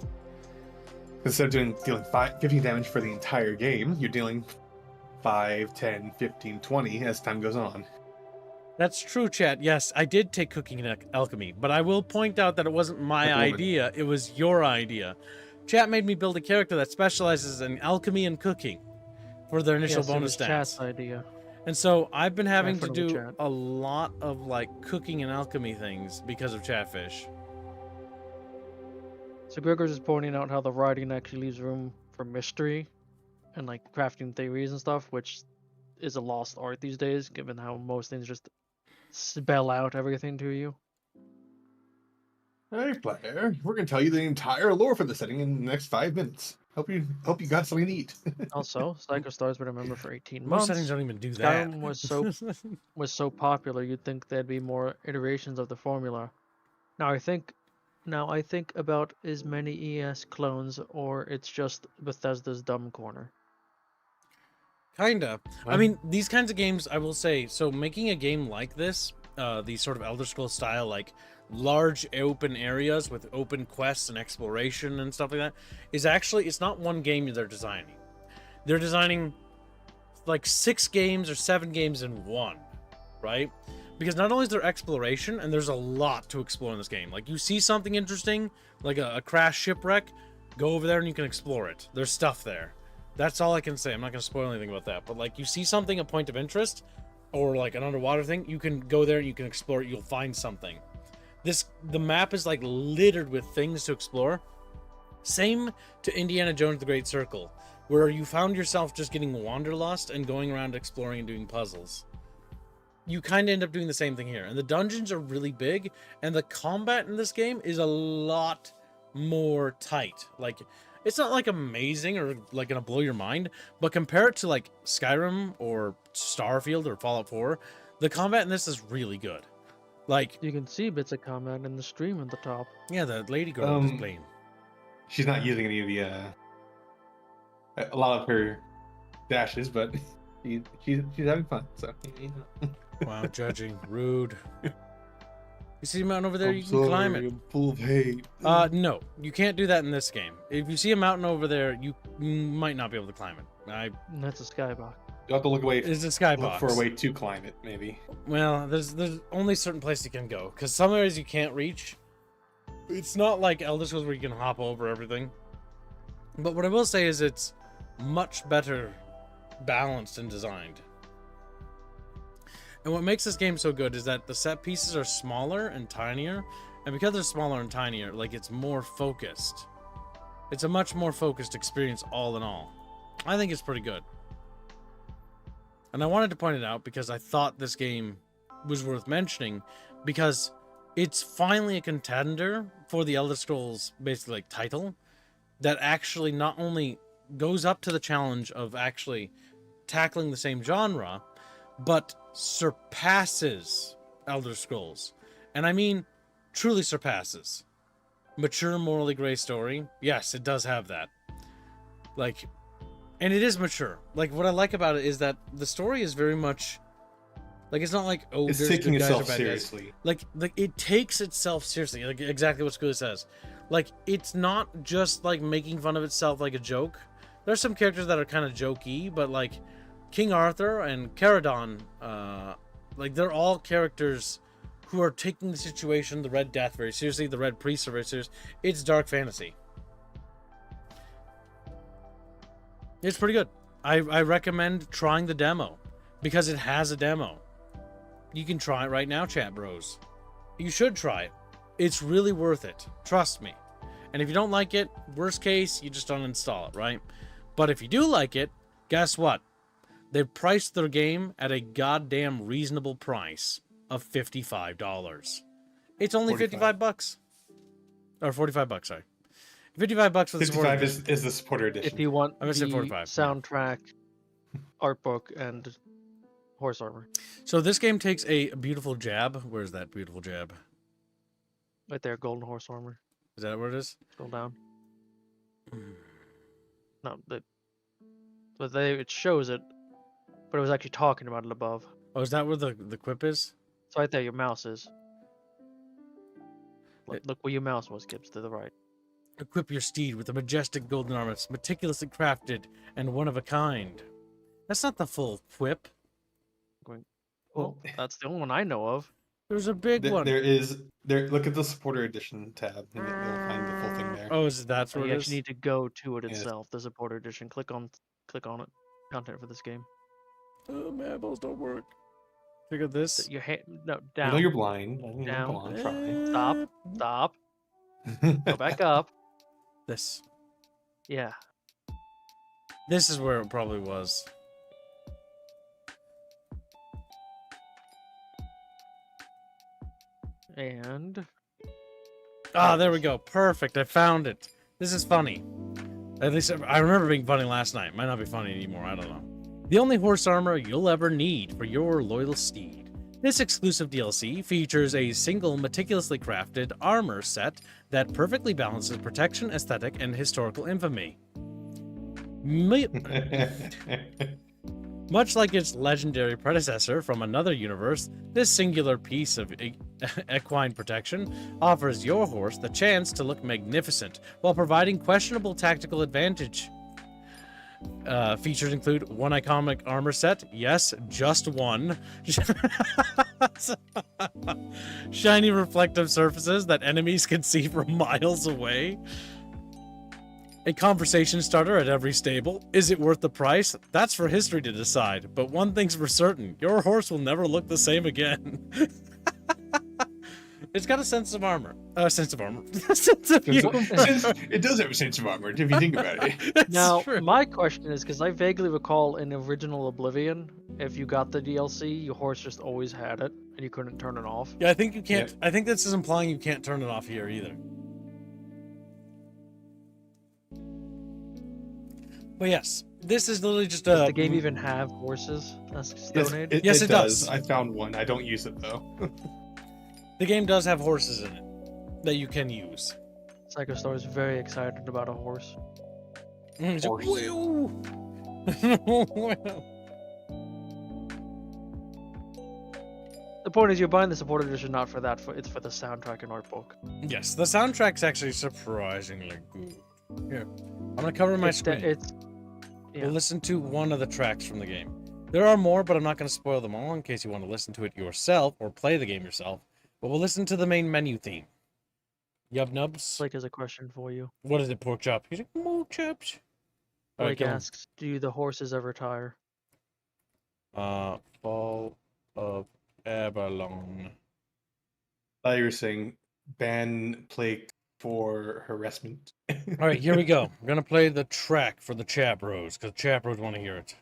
Instead of dealing 15 damage for the entire game, you're dealing 5, 10, 15, 20 as time goes on. That's true, chat. Yes, I did take cooking and alchemy, but I will point out that it wasn't my idea, it was your idea. Chat made me build a character that specializes in alchemy and cooking for their initial bonus stats. Chat's idea. And so I've been having to do chat. a lot of like cooking and alchemy things because of Chatfish. So Gregor's is pointing out how the writing actually leaves room for mystery and like crafting theories and stuff, which is a lost art these days, given how most things just spell out everything to you. Hey player, we're gonna tell you the entire lore for the setting in the next 5 minutes. Hope you got something to eat. Also, Psycho Star's been a member for 18 Most months. settings don't even do that. Skyrim was so popular, you'd think there'd be more iterations of the formula. Now I think about as many ES clones, or it's just Bethesda's dumb corner. Kinda. I mean, these kinds of games, I will say, so making a game like this, these sort of Elder Scrolls style, like large open areas with open quests and exploration and stuff like that, is actually, it's not one game they're designing. They're designing like 6 games or 7 games in one, right? Because not only is there exploration, and there's a lot to explore in this game. Like, you see something interesting, like a crashed shipwreck, go over there and you can explore it. There's stuff there. That's all I can say. I'm not going to spoil anything about that. But, like, you see something, a point of interest, or, like, an underwater thing, you can go there and you can explore it. You'll find something. The map is, like, littered with things to explore. Same to Indiana Jones: The Great Circle, where you found yourself just getting wanderlust and going around exploring and doing puzzles. You kind of end up doing the same thing here. And the dungeons are really big, and the combat in this game is a lot more tight. Like, it's not like amazing or like gonna blow your mind, but compare it to like Skyrim or Starfield or Fallout 4, the combat in this is really good. Like, You can see bits of combat in the stream at the top. yeah, the lady girl is playing. She's not using any of the a lot of her dashes, but she's having fun. So Wow, judging, rude. You see a mountain over there? You can climb it. I'm full of hate. No, you can't do that in this game. If you see a mountain over there, you might not be able to climb it. And that's a skybox. You have to look away. It's a skybox. Look for a way to climb it, maybe. Well, there's only certain places you can go, because some areas you can't reach. It's not like Elder Scrolls where you can hop over everything. But what I will say is it's much better balanced and designed. And what makes this game so good is that the set pieces are smaller and tinier, and because they're smaller and tinier, like, it's more focused. It's a much more focused experience all in all. I think it's pretty good. And I wanted to point it out because I thought this game was worth mentioning, because it's finally a contender for the Elder Scrolls, basically, like, title, that actually not only goes up to the challenge of actually tackling the same genre, but surpasses Elder Scrolls. And I mean, truly surpasses. Mature, morally gray story. Yes, it does have that. Like, and it is mature. Like, what I like about it is that the story is very much, like, it's not like, oh, It's there's taking good guys or itself bad guys. seriously. Like it takes itself seriously. Like, exactly what Schooler says. Like, it's not just like making fun of itself like a joke. There's some characters that are kind of jokey, but like King Arthur and Caradon, like, they're all characters who are taking the situation, the Red Death, very seriously. The Red Priest are very serious. It's dark fantasy. It's pretty good. I recommend trying the demo because it has a demo. You can try it right now, chat bros. You should try it. It's really worth it. Trust me. And if you don't like it, worst case, you just uninstall it, right? But if you do like it, guess what? They've priced their game at a goddamn reasonable price of $55. It's only 55 bucks. Or 45 bucks, sorry. 55 bucks for the 55 supporter. is the supporter edition. If you want I'm gonna say the 45. soundtrack, art book, and horse armor. So this game takes a beautiful jab. Where's that beautiful jab? Right there, golden horse armor. Is that where it is? Scroll down. No, it shows it, but it was actually talking about it above. Oh, is that where the quip is? It's right there. Your mouse is. Look where your mouse was, Gibbs, to the right. Equip your steed with a majestic golden armor, it's meticulously crafted and one of a kind. That's not the full quip. Well, that's the only one I know of. There's a big one. There. Look at the supporter edition tab, and you'll find the full thing there. Oh, that's So where you it actually is? need to go to it Yes. itself. The supporter edition. Click on it. Content for this game. Oh, my eyeballs don't work. Look at this. Your hand, no, I down. know you're blind. I mean, Down. Go on, try. Stop. Go back up. This. Yeah. This is where it probably was. And Ah, there we go. Perfect. I found it. This is funny. At least I remember being funny last night. Might not be funny anymore. I don't know. The only horse armor you'll ever need for your loyal steed. This exclusive DLC features a single meticulously crafted armor set that perfectly balances protection, aesthetic, and historical infamy. Much like its legendary predecessor from another universe, this singular piece of equine protection offers your horse the chance to look magnificent while providing questionable tactical advantage. Features include one iconic armor set, yes, just one. Shiny reflective surfaces that enemies can see from miles away. A conversation starter at every stable. Is it worth the price? That's for history to decide. But one thing's for certain, your horse will never look the same again. It's got a sense of armor. Sense of armor. Sense of humor. It does have a sense of armor, if you think about it. That's now, true. my question is, because I vaguely recall in original Oblivion, if you got the DLC, your horse just always had it, and you couldn't turn it off. Yeah, I think you can't. I think this is implying you can't turn it off here either. But yes, this is literally just Does a. the game even have horses? That's Yes, Stone Age? Yes, it does. I found one. I don't use it though. The game does have horses in it that you can use. Psycho Star is very excited about a horse. It's like, Horse. "Whew." The point is, you're buying the supporter edition not for that. It's for the soundtrack and art book. Yes, the soundtrack's actually surprisingly good. Here, I'm gonna cover my screen. Yeah. We'll listen to one of the tracks from the game. There are more, but I'm not going to spoil them all in case you want to listen to it yourself or play the game yourself. But we'll listen to the main menu theme. Yub nubs. Blake has a question for you. What is it, pork chop? He's like, pork chops. All right, Blake kill him. asks, "Do the horses ever tire?" Fall of Abalone. I thought you were saying ban Blake for harassment. All right, here we go. I'm gonna play the track for the chat bros because chat bros want to hear it.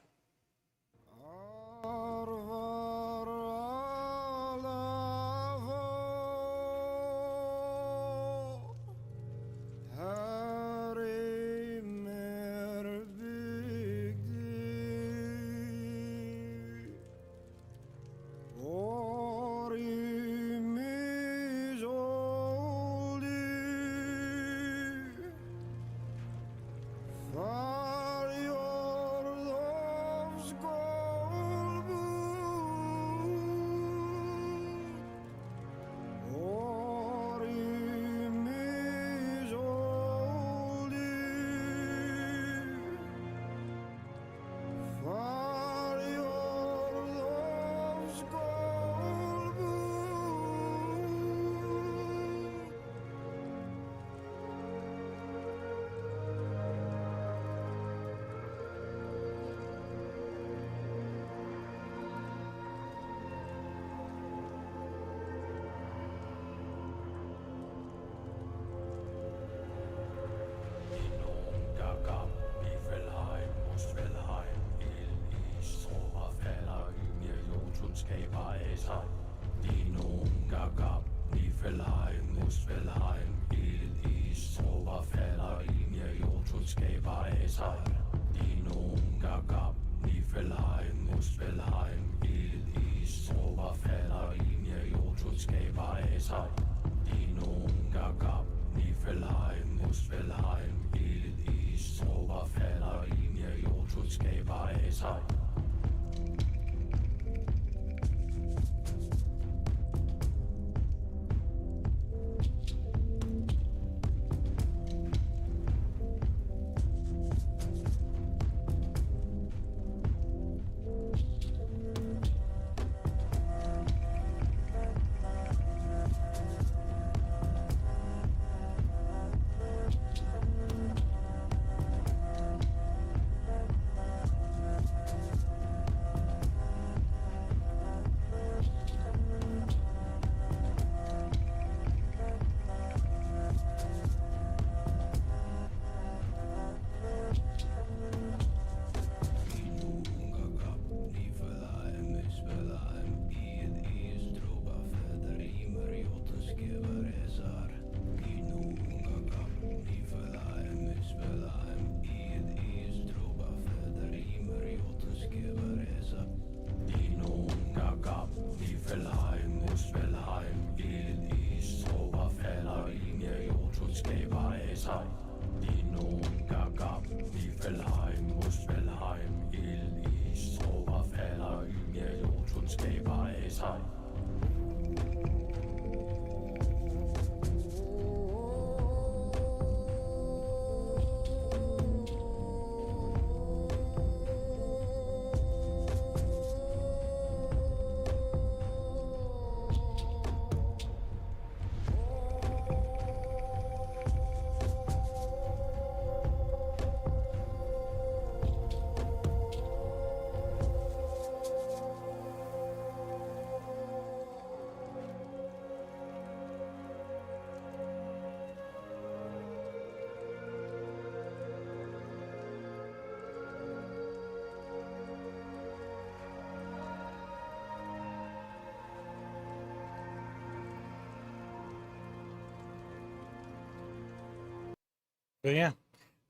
But yeah,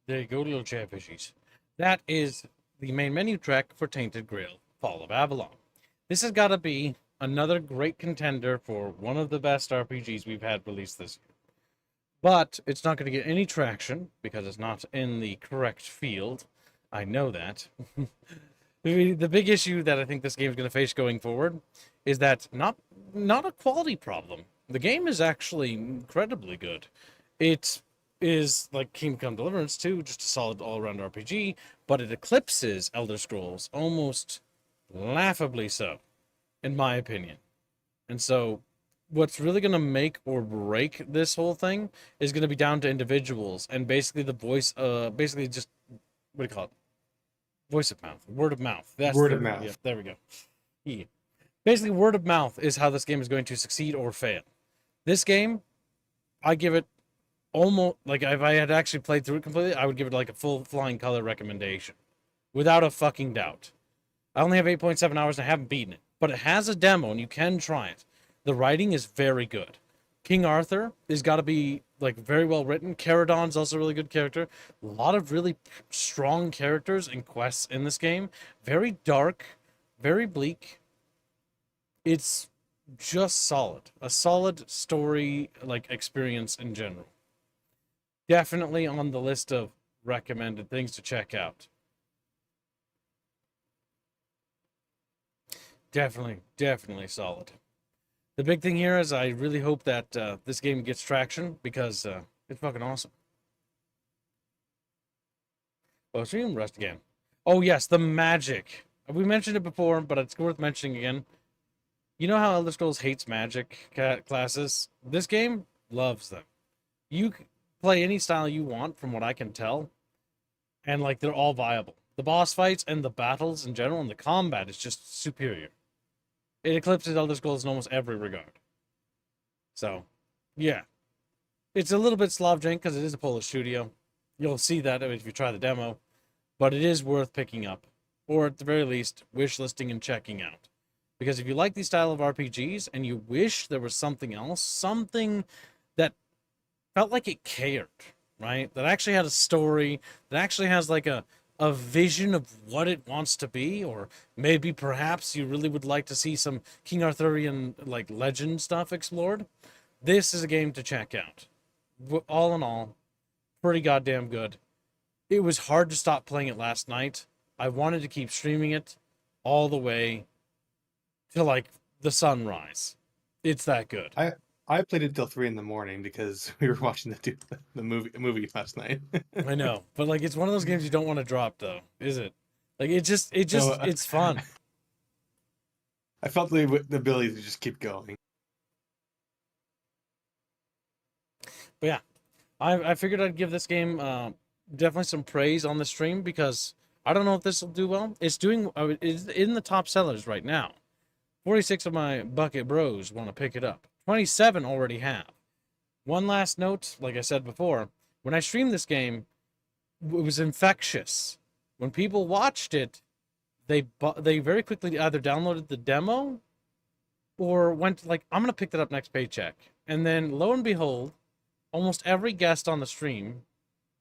there you go, little chatfishies. That is the main menu track for Tainted Grail, Fall of Avalon. This has got to be another great contender for one of the best RPGs we've had released this year. But it's not going to get any traction because it's not in the correct field. I know that. The big issue that I think this game is going to face going forward is that not a quality problem. The game is actually incredibly good. It is like Kingdom Come Deliverance 2, just a solid all-around RPG, but it eclipses Elder Scrolls almost laughably so, in my opinion. And so what's really going to make or break this whole thing is going to be down to individuals and basically the voice, basically just, what do you call it? Voice of mouth, word of mouth. That's Word the, of mouth. Yeah, there we go. Yeah. Basically, word of mouth is how this game is going to succeed or fail. This game, I give it almost, like, if I had actually played through it completely, I would give it like a full flying color recommendation. Without a fucking doubt. I only have 8.7 hours and I haven't beaten it. But it has a demo and you can try it. The writing is very good. King Arthur has got to be like very well written. Caradon's also a really good character. A lot of really strong characters and quests in this game. Very dark, very bleak. It's just solid. A solid story like experience in general. Definitely on the list of recommended things to check out. Definitely solid. The big thing here is I really hope that this game gets traction because it's fucking awesome. Oh, stream rest again. Oh yes, the magic. We mentioned it before, but it's worth mentioning again. You know how Elder Scrolls hates magic classes? This game loves them. You play any style you want, from what I can tell, and like they're all viable. The boss fights and the battles in general and the combat is just superior. It eclipses Elder Scrolls in almost every regard. So, yeah. It's a little bit Slavjank because it is a Polish studio. You'll see that if you try the demo. But it is worth picking up. Or at the very least, wishlisting and checking out. Because if you like these style of RPGs and you wish there was something else, something that felt like it cared, right? That actually had a story, that actually has like a vision of what it wants to be, or maybe perhaps you really would like to see some King Arthurian like legend stuff explored, this is a game to check out. All in all, pretty goddamn good. It was hard to stop playing it last night. I wanted to keep streaming it all the way to like the sunrise. It's that good. I played it till 3 a.m. because we were watching the movie last night. I know, but like it's one of those games you don't want to drop, though, is it? Like it just No, it's fun. I felt the ability to just keep going. But yeah, I figured I'd give this game definitely some praise on the stream because I don't know if this will do well. It's doing it's in the top sellers right now. 46 of my bucket bros want to pick it up. 27 already have. One last note, like I said before, when I streamed this game, it was infectious. When people watched it, they very quickly either downloaded the demo or went like, I'm going to pick that up next paycheck. And then lo and behold, almost every guest on the stream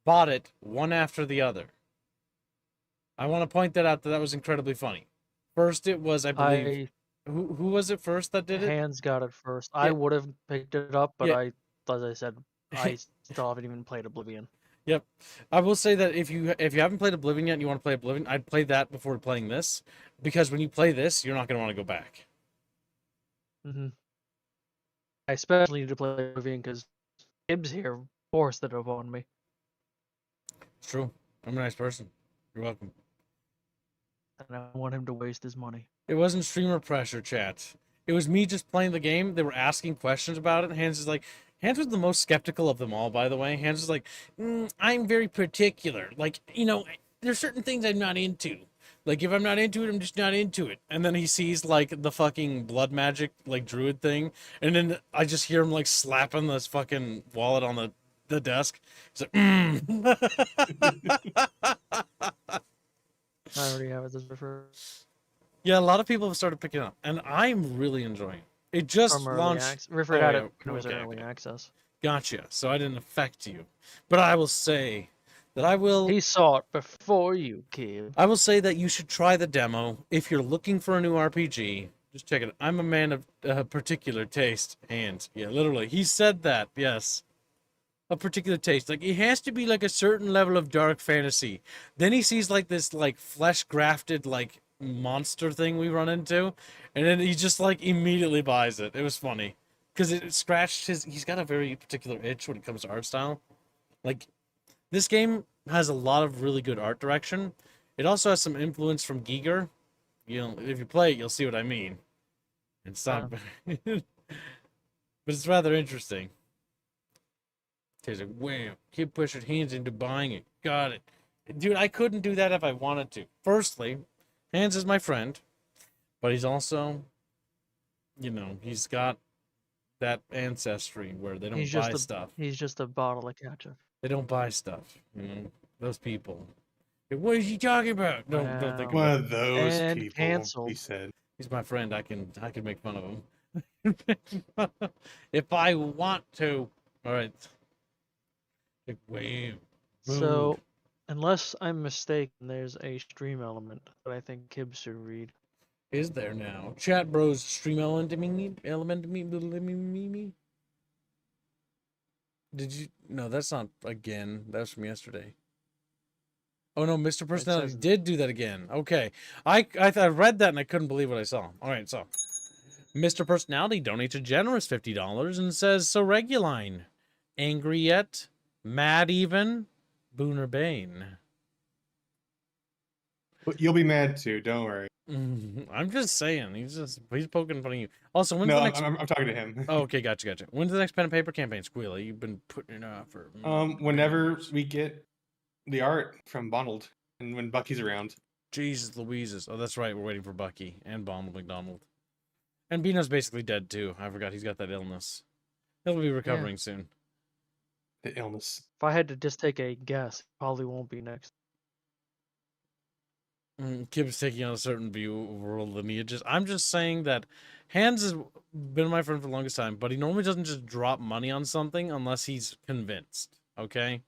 bought it one after the other. I want to point that out that was incredibly funny. First it was, I believe, who was it first that did it? Hands got it first. Yeah. I would have picked it up, but Yeah. as I said, I still haven't even played Oblivion. Yep. I will say that if you haven't played Oblivion yet and you want to play Oblivion, I'd play that before playing this. Because when you play this, you're not going to want to go back. Mm-hmm. I especially need to play Oblivion because Gibbs here forced it upon me. It's true. I'm a nice person. You're welcome. And I want him to waste his money. It wasn't streamer pressure, chat. It was me just playing the game. They were asking questions about it. Hans is like, Hans was the most skeptical of them all, by the way. Hans is like, I'm very particular. Like, you know, there's certain things I'm not into. Like, if I'm not into it, I'm just not into it. And then he sees, like, the fucking blood magic, like, druid thing. And then I just hear him, like, slapping this fucking wallet on the desk. He's like, I already have it this before. Yeah, a lot of people have started picking it up. And I'm really enjoying it. It just From early launched. Rifford had it when it was okay, early okay. access. Gotcha. So I didn't affect you. But I will say that He saw it before you, kid. I will say that you should try the demo. If you're looking for a new RPG, just check it. I'm a man of particular taste. And, yeah, literally. He said that, yes. A particular taste. Like, it has to be, like, a certain level of dark fantasy. Then he sees, like, this, like, flesh-grafted, like, monster thing we run into. And then he just, like, immediately buys it. It was funny. Because it scratched his... He's got a very particular itch when it comes to art style. Like, this game has a lot of really good art direction. It also has some influence from Giger. You know, if you play it, you'll see what I mean. It's not... But it's rather interesting. He's like, wham, keep pushing hands into buying it. Got it. Dude, I couldn't do that if I wanted to. Firstly, Hans is my friend, but he's also, he's got that ancestry where they don't He's buy just a stuff. he's just a bottle of ketchup. They don't buy stuff. Those people. What is he talking about? Don't think Wow. One about it. of those And people, canceled. he said. He's my friend. I can make fun of him if I want to. All right. Like, wham. So, unless I'm mistaken, there's a stream element that I think Kib should read. Is there now? Chat bros stream element to me. Did you? No, that's not again. That's from yesterday. Oh no, Mr. Personality says- did do that again. Okay, I read that and I couldn't believe what I saw. All right, so Mr. Personality donates a generous $50 and says, "So Reguline, angry yet? Mad even? Booner Bane." But you'll be mad too. Don't worry. I'm just saying, he's poking fun of you. Also, when's No, the next? I'm talking to him. Oh, okay, gotcha. When's the next pen and paper campaign, Squealy? You've been putting it off for. Whenever we get the art from Bonald, and when Bucky's around. Jesus Louises. Oh, that's right. We're waiting for Bucky and Donald McDonald. And Bino's basically dead too. I forgot he's got that illness. He'll be recovering soon. The illness. If I had to just take a guess, it probably won't be next. Kib's taking on a certain view of world lineages. I'm just saying that Hans has been my friend for the longest time, but he normally doesn't just drop money on something unless he's convinced. Okay?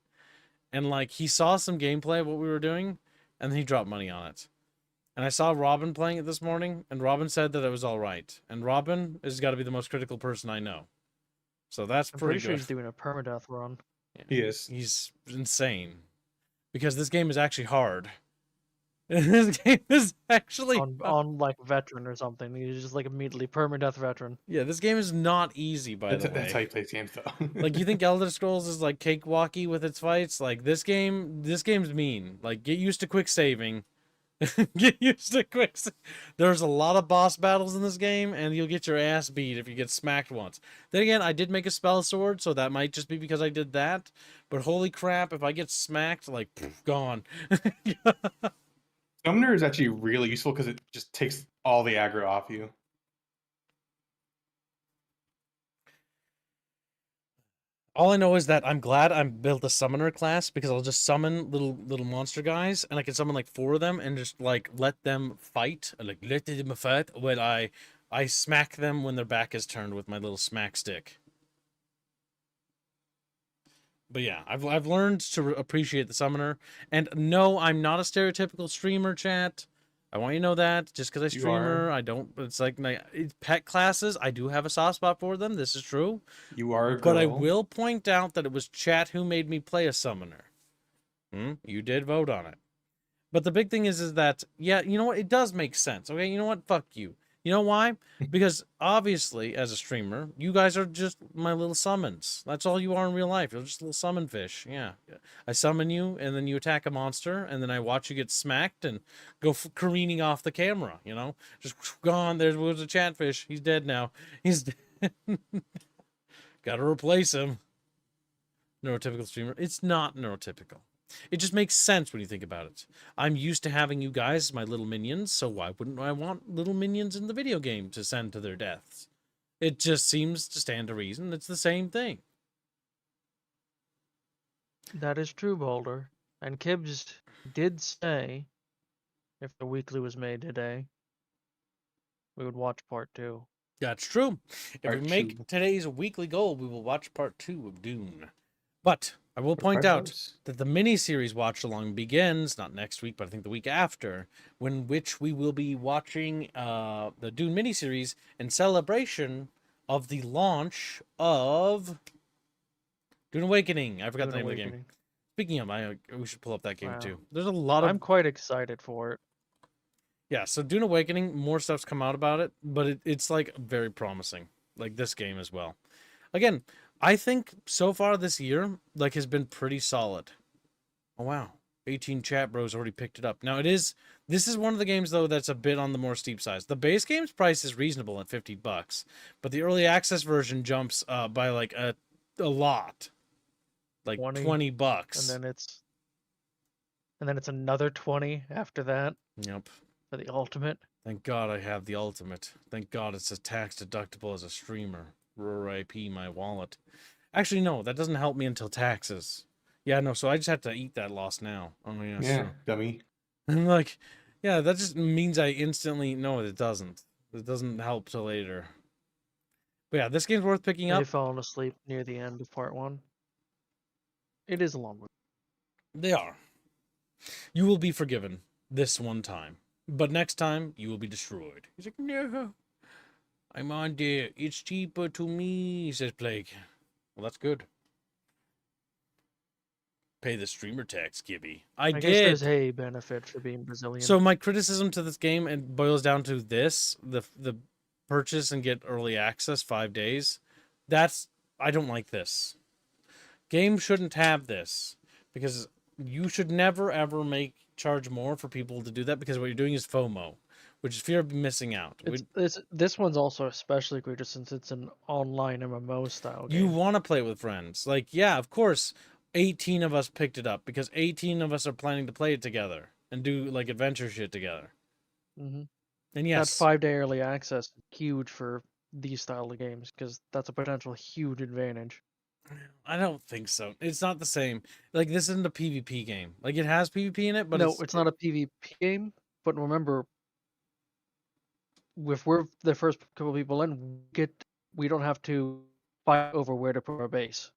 And like he saw some gameplay of what we were doing, and then he dropped money on it. And I saw Robin playing it this morning, and Robin said that it was all right. And Robin has got to be the most critical person I know. So that's I'm pretty pretty sure good. he's doing a permadeath run. Yeah. He is. He's insane. Because this game is actually hard. This game is actually on like veteran or something. He's just like immediately permadeath veteran. Yeah, this game is not easy, by the way. That's how he plays games, though. Like, you think Elder Scrolls is like cakewalky with its fights? Like, this game's mean. Like, get used to quick saving. Get used to There's a lot of boss battles in this game, and you'll get your ass beat if you get smacked once. Then again, I did make a spell sword, so that might just be because I did that. But holy crap, if I get smacked, like, gone. Summoner is actually really useful because it just takes all the aggro off you. All I know is that I'm glad I built a summoner class because I'll just summon little monster guys, and I can summon like 4 of them and just like let them fight, like let them fight when I smack them when their back is turned with my little smack stick. But yeah, I've learned to appreciate the summoner, and no, I'm not a stereotypical streamer, chat. I want you to know that. Just because I streamer, I don't. It's like my pet classes. I do have a soft spot for them. This is true. You are a girl. But I will point out that it was chat who made me play a summoner. You did vote on it. But the big thing is that, yeah, you know what? It does make sense. Okay, you know what? Fuck you. You know why? Because obviously, as a streamer, you guys are just my little summons. That's all you are in real life. You're just little summon fish. Yeah. I summon you, and then you attack a monster, and then I watch you get smacked and go careening off the camera, you know? Just gone. There was a chatfish. He's dead now. He's dead. Gotta replace him. Neurotypical streamer. It's not neurotypical. It just makes sense when you think about it. I'm used to having you guys as my little minions, so why wouldn't I want little minions in the video game to send to their deaths? It just seems to stand to reason. It's the same thing. That is true, Boulder. And Kibbs did say if the weekly was made today, we would watch part 2. That's true. If Part we make 2. today's weekly goal, we will watch part 2 of Dune. But I will point out that the mini-series watch along begins not next week, but I think the week after, which we will be watching the Dune mini-series in celebration of the launch of Dune Awakening. I forgot the name of the game. Speaking of, we should pull up that game too. There's a lot of. I'm quite excited for it. Yeah, so Dune Awakening, more stuff's come out about it, but it's like very promising, like this game as well. Again, I think so far this year, like, has been pretty solid. Oh, wow. 18 chat bros already picked it up. Now this is one of the games though that's a bit on the more steep side. The base game's price is reasonable at $50, but the early access version jumps by like a lot, like 20 bucks. And then it's another 20 after that Yep. for the ultimate. Thank God I have the ultimate. Thank God it's a tax deductible as a streamer. RIP my wallet. Actually, no, that doesn't help me until taxes. Yeah, no, so I just have to eat that loss now. Oh, yeah, sure. Dummy. I'm like, yeah, that just means I instantly... No, it doesn't. It doesn't help till later. But yeah, this game's worth picking up. They've fallen asleep near the end of part 1. It is a long one. They are. You will be forgiven this one time. But next time, you will be destroyed. He's like, no. I'm on there. It's cheaper to me, says Plague. Well, that's good. Pay the streamer tax, Gibby. I guess did. there's a benefit for being Brazilian. So my criticism to this game and boils down to this: the purchase and get early access 5 days. I don't like this. Game shouldn't have this because you should never ever charge more for people to do that, because what you're doing is FOMO, which is fear of missing out. This one's also especially egregious since it's an online MMO style game. You want to play with friends. Like, yeah, of course, 18 of us picked it up because 18 of us are planning to play it together and do like adventure shit together. Mm-hmm. And yes, that 5-day early access is huge for these style of games because that's a potential huge advantage. I don't think so. It's not the same. Like, this isn't a PvP game. Like, it has PvP in it, but no, it's not a PvP game. But remember, if we're the first couple people in, we don't have to fight over where to put our base.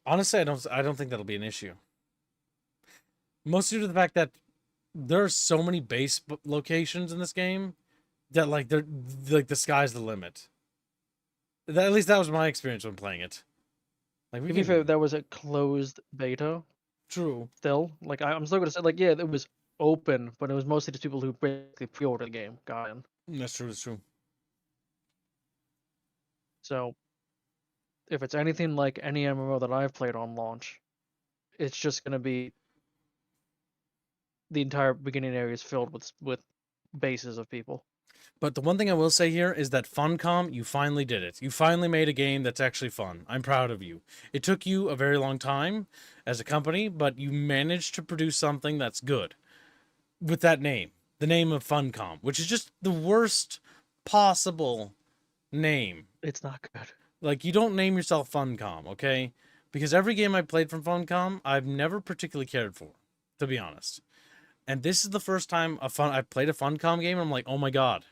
Honestly, I don't think that'll be an issue. Mostly due to the fact that there are so many base locations in this game that like the sky's the limit. At least that was my experience when playing it. Like, to be fair, that was a closed beta. True. Still, like I'm still gonna say, like, yeah, it was open, but it was mostly just people who basically pre-ordered the game got in. That's true. That's true. So, if it's anything like any MMO that I've played on launch, it's just gonna be the entire beginning area is filled with bases of people. But the one thing I will say here is that Funcom, you finally did it. You finally made a game that's actually fun. I'm proud of you. It took you a very long time as a company, but you managed to produce something that's good. With that name. The name of Funcom, which is just the worst possible name. It's not good. Like, you don't name yourself Funcom, okay? Because every game I played from Funcom, I've never particularly cared for, to be honest. And this is the first time I played a Funcom game, and I'm like, oh my god.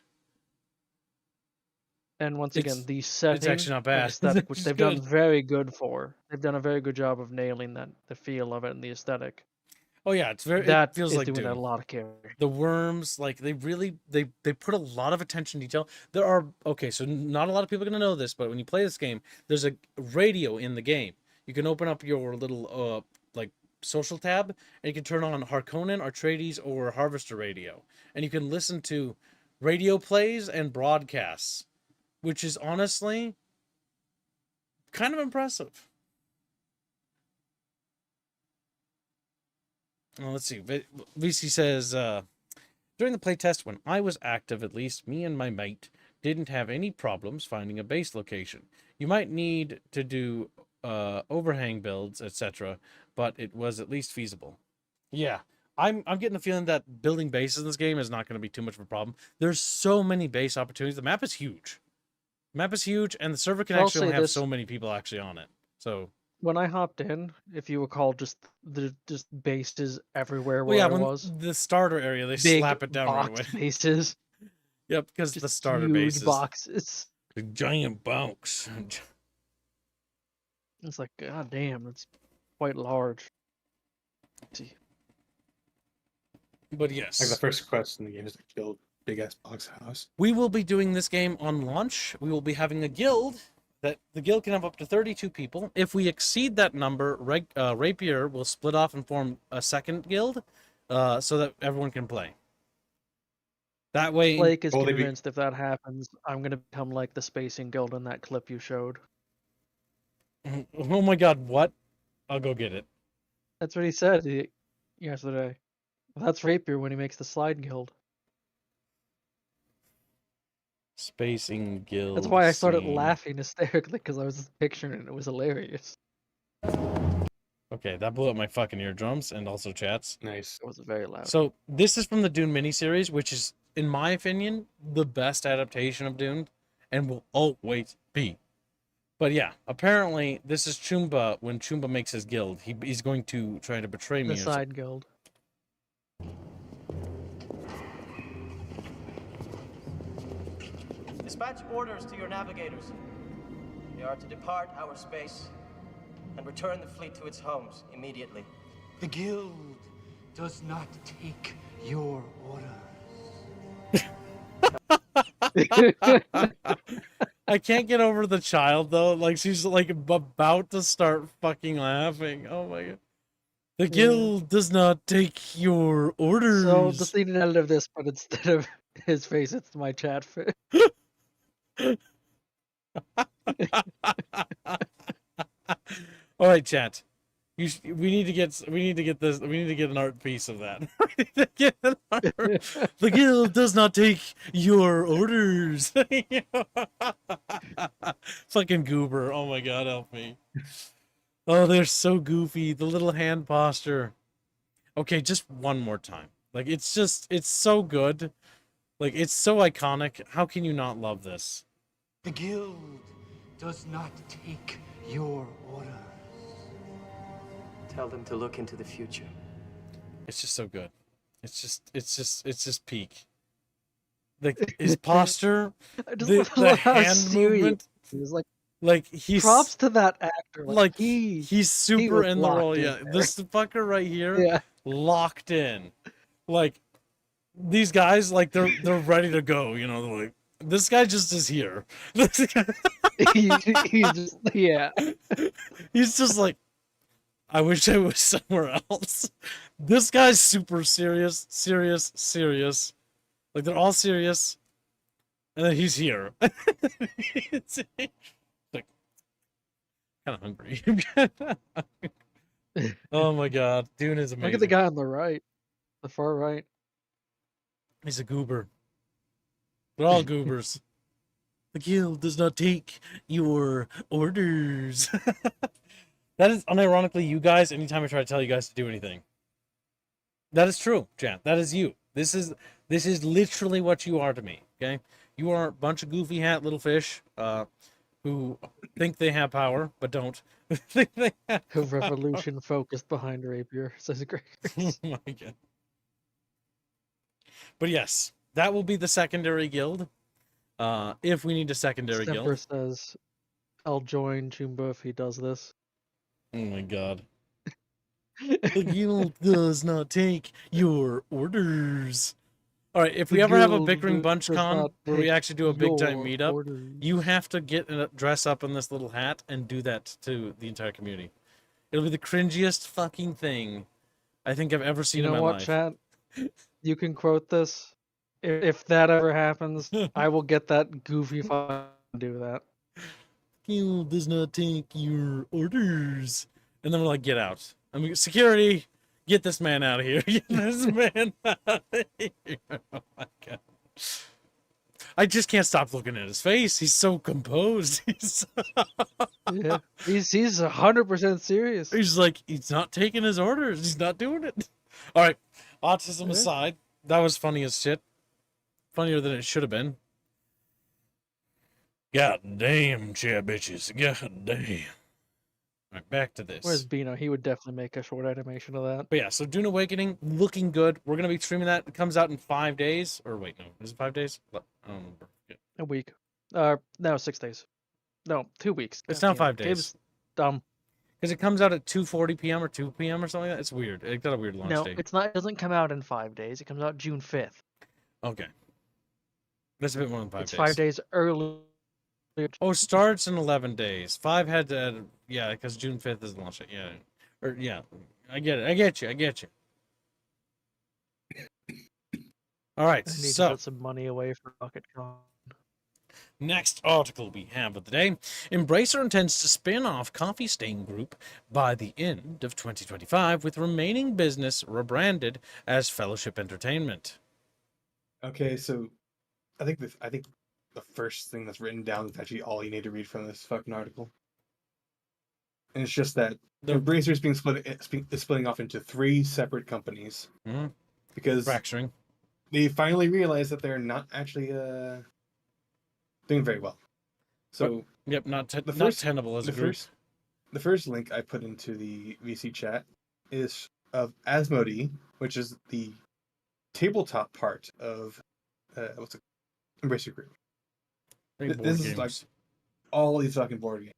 And once again, the setting, it's actually not bad. Aesthetic, which they've done very good for. They've done a very good job of nailing the feel of it and the aesthetic. Oh yeah, it feels like doing Doom. a lot of care. The worms, like, they really they put a lot of attention to detail. There are so not a lot of people are gonna know this, but when you play this game, there's a radio in the game. You can open up your little like social tab, and you can turn on Harkonnen, Atreides, or Harvester radio, and you can listen to radio plays and broadcasts, which is honestly kind of impressive. Well, let's see. VC says, during the playtest, when I was active, at least, me and my mate didn't have any problems finding a base location. You might need to do overhang builds, etc., but it was at least feasible. Yeah, I'm getting the feeling that building bases in this game is not going to be too much of a problem. There's so many base opportunities. The map is huge. And the server can actually only have so many people actually on it. So when I hopped in, if you recall, just bases everywhere where it when was. The starter area, they Big slap it down right away. Bases. Yep, because the starter huge bases. Boxes. The giant box. It's like, god damn, it's quite large. Let's see. But yes. Like the first quest in the game is to kill big ass box house. We will be doing this game on launch. We will be having a guild. That the guild can have up to 32 people. If we exceed that number, Rapier will split off and form a second guild, so that everyone can play. That way, Blake is convinced if that happens, I'm gonna become like the spacing guild in that clip you showed. Oh my god, what? I'll go get it. That's what he said yesterday. That's Rapier when he makes the slide guild. Spacing guild. That's why I started scene. laughing hysterically because I was just picturing it and it was hilarious. Okay, that blew up my fucking eardrums and also chats. Nice. It was very loud. So this is from the Dune miniseries, which is, in my opinion, the best adaptation of Dune, and will always be. But yeah, apparently this is Chumba when Chumba makes his guild. He's going to try to betray me. The Or side guild. Dispatch orders to your navigators. They are to depart our space and return the fleet to its homes immediately. The guild does not take your orders. I can't get over the child though. Like she's like about to start fucking laughing. Oh my god. The guild does not take your orders. So the scene edit of this, but instead of his face, it's my chat face. All right, chat. We need to get this. We need to get an art piece of that. The guild does not take your orders. Fucking goober. Oh my god, help me. Oh, they're so goofy. The little hand posture. Okay, just one more time. Like it's so good. Like it's so iconic. How can you not love this? The guild does not take your orders. Tell them to look into the future. It's just so good. It's just peak. Like his posture, I just the love how hand serious movement. he was like, Like he's props to that actor. like he he's super was in the role. locked in Yeah, there. this fucker right here, Yeah. locked in. Like these guys, like they're ready to go. You know, they're like this guy just is here. he's just, yeah. He's just like, I wish I was somewhere else. This guy's super serious. Like they're all serious, and then he's here. It's like kind of hungry. Oh my god, Dune is amazing. Look at the guy on the right, the far right. He's a goober. They're all goobers. The guild does not take your orders. That is unironically you guys anytime I try to tell you guys to do anything. That is true, Jan. That is you. This is literally what you are to me, okay? You are a bunch of goofy hat little fish who think they have power, but don't. Think they have A revolution focused behind Rapier, says Greg. Oh my god. But yes, that will be the secondary guild. If we need a secondary Stemper guild. says, I'll join Chumba if he does this. Oh my god. The guild does not take your orders. Alright, if we ever have a Bickering Bunch Con where we actually do a big time meetup, you have to dress up in this little hat and do that to the entire community. It'll be the cringiest fucking thing I think I've ever seen You know in my what, life. chat? You can quote this. If that ever happens, I will get that goofy fun do that. Guild does not take your orders. And then we're like, get out. I mean, security, get this man out of here. Get this man out of here. Oh my god. I just can't stop looking at his face. He's so composed. Yeah, he's 100% serious. He's like, he's not taking his orders. He's not doing it. All right, autism Yeah. aside, that was funny as shit. Funnier than it should have been. God damn, chat bitches. God damn. All right, back to this. Where's Bino? He would definitely make a short animation of that. But yeah, so Dune Awakening, looking good. We're going to be streaming that. It comes out in 5 days. Or wait, no. Is it 5 days? I don't remember. Yeah. A week. No, 6 days. No, 2 weeks. It's God now damn. 5 days. Gabe's dumb. Because it comes out at 2:40 p.m. or 2 p.m. or something like that. It's weird. It got a weird launch No, date. it's not. It doesn't come out in 5 days. It comes out June 5th. Okay. That's a bit more than 5 It's days. 5 days early. Oh, starts in 11 days. 5 had to, yeah, because June 5th is the launch date. Yeah. Or, yeah. I get it. I get you. All right. I need to So, put some money away for BucketCon. Next article we have of the day. Embracer intends to spin off Coffee Stain Group by the end of 2025, with remaining business rebranded as Fellowship Entertainment. Okay, so I think the first thing that's written down is actually all you need to read from this fucking article. And it's just that Embracer is being splitting off into 3 separate companies because Fracturing. they finally realized that they're not actually doing very well. So Yep, not tenable as a group. The first link I put into the VC chat is of Asmodee, which is the tabletop part of Embracer Group. This is like all these fucking board games,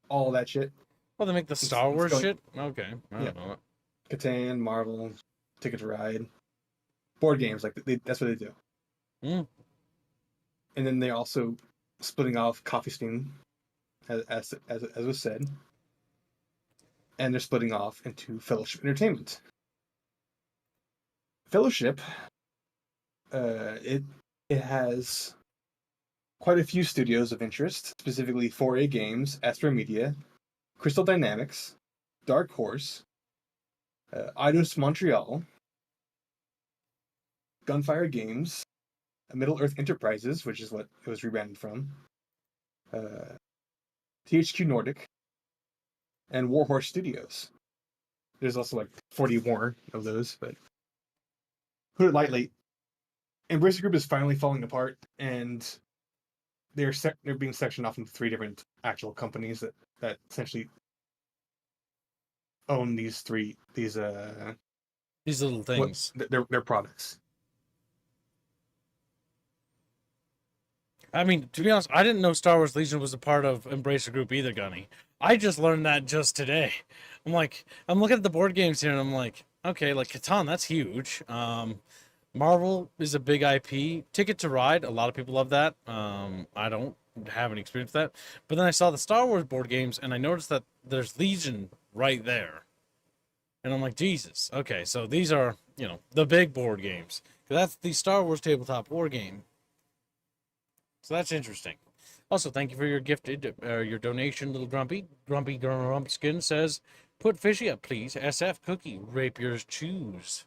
all that shit. Well, they make the Star Wars shit? Okay. I don't know. Catan, Marvel, Ticket to Ride. Board games, like that's what they do. Mm. And then they're also splitting off Coffee Stain, as was said. And they're splitting off into Fellowship Entertainment. Fellowship, it has quite a few studios of interest, specifically 4A Games, Astro Media, Crystal Dynamics, Dark Horse, Eidos Montreal, Gunfire Games, Middle Earth Enterprises, which is what it was rebranded from, THQ Nordic, and Warhorse Studios. There's also like 40 more of those, but put it lightly, Embracer Group is finally falling apart, and they're being sectioned off into 3 different actual companies that essentially own these little things. Their products. I mean, to be honest, I didn't know Star Wars Legion was a part of Embracer Group either, Gunny. I just learned that just today. I'm looking at the board games here, and I'm like, okay, like Catan, that's huge. Marvel is a big IP. Ticket to Ride, a lot of people love that. I don't have any experience with that. But then I saw the Star Wars board games, and I noticed that there's Legion right there. And I'm like, Jesus. Okay, so these are, the big board games. That's the Star Wars tabletop war game. So that's interesting. Also, thank you for your your donation, little Grumpy. Grumpy Grumpskin says, put fishy up, please. SF Cookie, Rapier's Choose.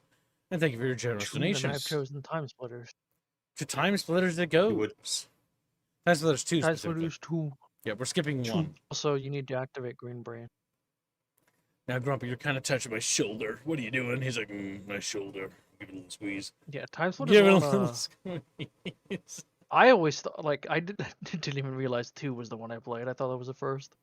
And thank you for your generous donations. And I've chosen Time Splitters. To Time Splitters it goes. Time Splitters 2 Time Splitters 2. Yeah, we're skipping 1. Also, you need to activate Green Brain. Now, Grumpy, you're kind of touching my shoulder. What are you doing? He's like, my shoulder. Give it a little squeeze. Yeah, Time Splitters Give it a little squeeze. I always thought, I didn't even realize 2 was the one I played. I thought that was the first.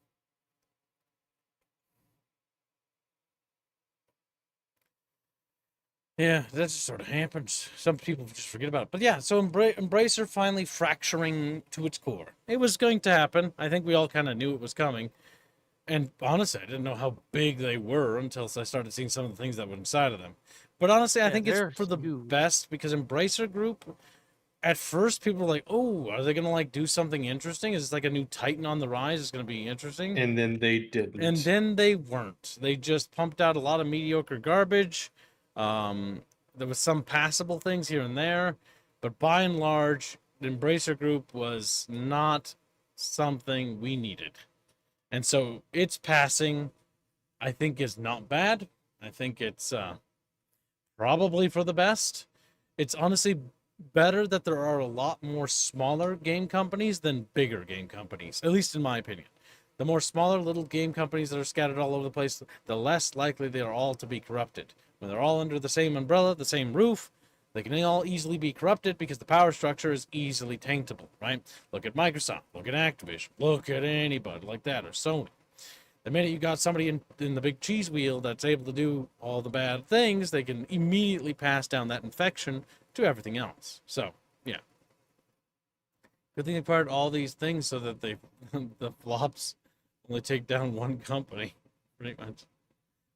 Yeah, that just sort of happens. Some people just forget about it. But yeah, so Embracer finally fracturing to its core. It was going to happen. I think we all kind of knew it was coming. And honestly, I didn't know how big they were until I started seeing some of the things that were inside of them. But honestly, I think it's for the best, because Embracer Group, at first people were like, oh, are they going to do something interesting? Is this like a new Titan on the rise? It's going to be interesting. And then they didn't. And then they weren't. They just pumped out a lot of mediocre garbage. There was some passable things here and there, but by and large, the Embracer Group was not something we needed. And so its passing, I think, is not bad. I think it's probably for the best. It's honestly better that there are a lot more smaller game companies than bigger game companies, at least in my opinion. The more smaller little game companies that are scattered all over the place, the less likely they are all to be corrupted. When they're all under the same umbrella, the same roof, they can all easily be corrupted because the power structure is easily taintable, right? Look at Microsoft, look at Activision, look at anybody like that, or Sony. The minute you got somebody in the big cheese wheel that's able to do all the bad things, they can immediately pass down that infection to everything else. So, yeah. Good thing they part all these things so that the flops only take down one company, pretty much.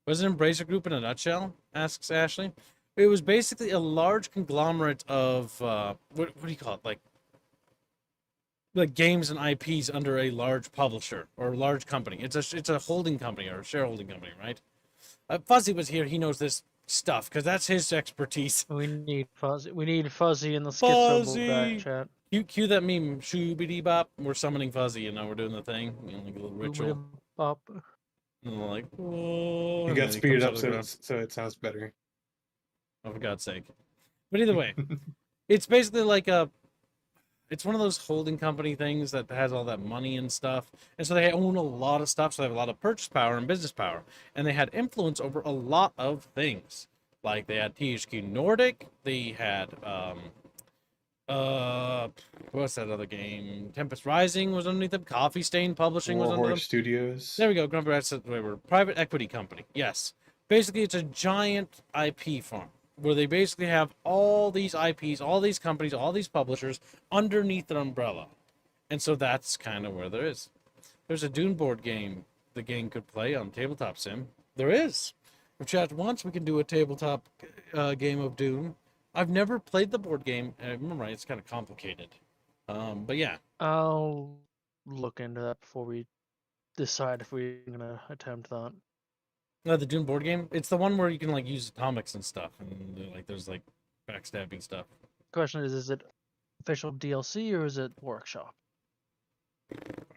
Was it Embracer Group in a nutshell? Asks Ashley. It was basically a large conglomerate of what do you call it? Like games and IPs under a large publisher or a large company. It's a holding company or a shareholding company, right? Fuzzy was here. He knows this stuff because that's his expertise. We need Fuzzy. We need Fuzzy in the schizo chat. Cue that meme, shoobity bop. We're summoning Fuzzy, you know, we're doing the thing, you know, like a little ritual. Up. And we're like, whoa. You And got then he speeded comes out up of the so ground. so it sounds better. Oh, for God's sake. But either way, it's basically like it's one of those holding company things that has all that money and stuff. And so they own a lot of stuff, so they have a lot of purchase power and business power. And they had influence over a lot of things. Like they had THQ Nordic, they had what's that other game? Tempest Rising was underneath them, Coffee Stain Publishing was under them. Warhorse Studios. There we go, Grumpy Rats, we were private equity company. Yes. Basically it's a giant IP farm where they basically have all these IPs, all these companies, all these publishers underneath their umbrella. And so that's kind of where there is. There's a Dune board game the game could play on Tabletop Sim. There is. If chat wants, we can do a tabletop game of Dune. I've never played the board game, and I remember it's kind of complicated. But yeah. I'll look into that before we decide if we're gonna attempt that. The Dune board game. It's the one where you can like use atomics and stuff, and like there's like backstabbing stuff. Question is it official DLC or is it workshop?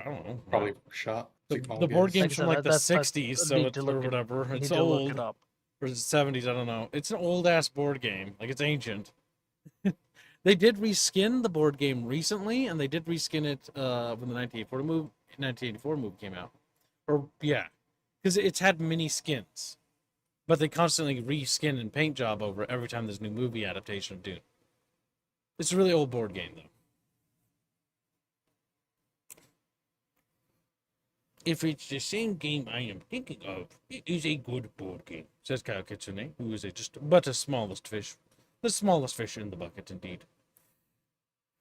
I don't know. Probably shot. The board game's Like I from said, like the that's- 60s, I so need it's to or look it- whatever. I need It's to look old. it up. Or is it 70s? I don't know. It's an old ass board game. Like it's ancient. They did reskin the board game recently, and they did reskin it when the 1984 movie came out. Or yeah, because it's had mini skins, but they constantly reskin and paint job over it every time there's a new movie adaptation of Dune. It's a really old board game though. If it's the same game I am thinking of, it is a good board game, says Kyle Kitsune, who is but a smallest fish. The smallest fish in the bucket, indeed.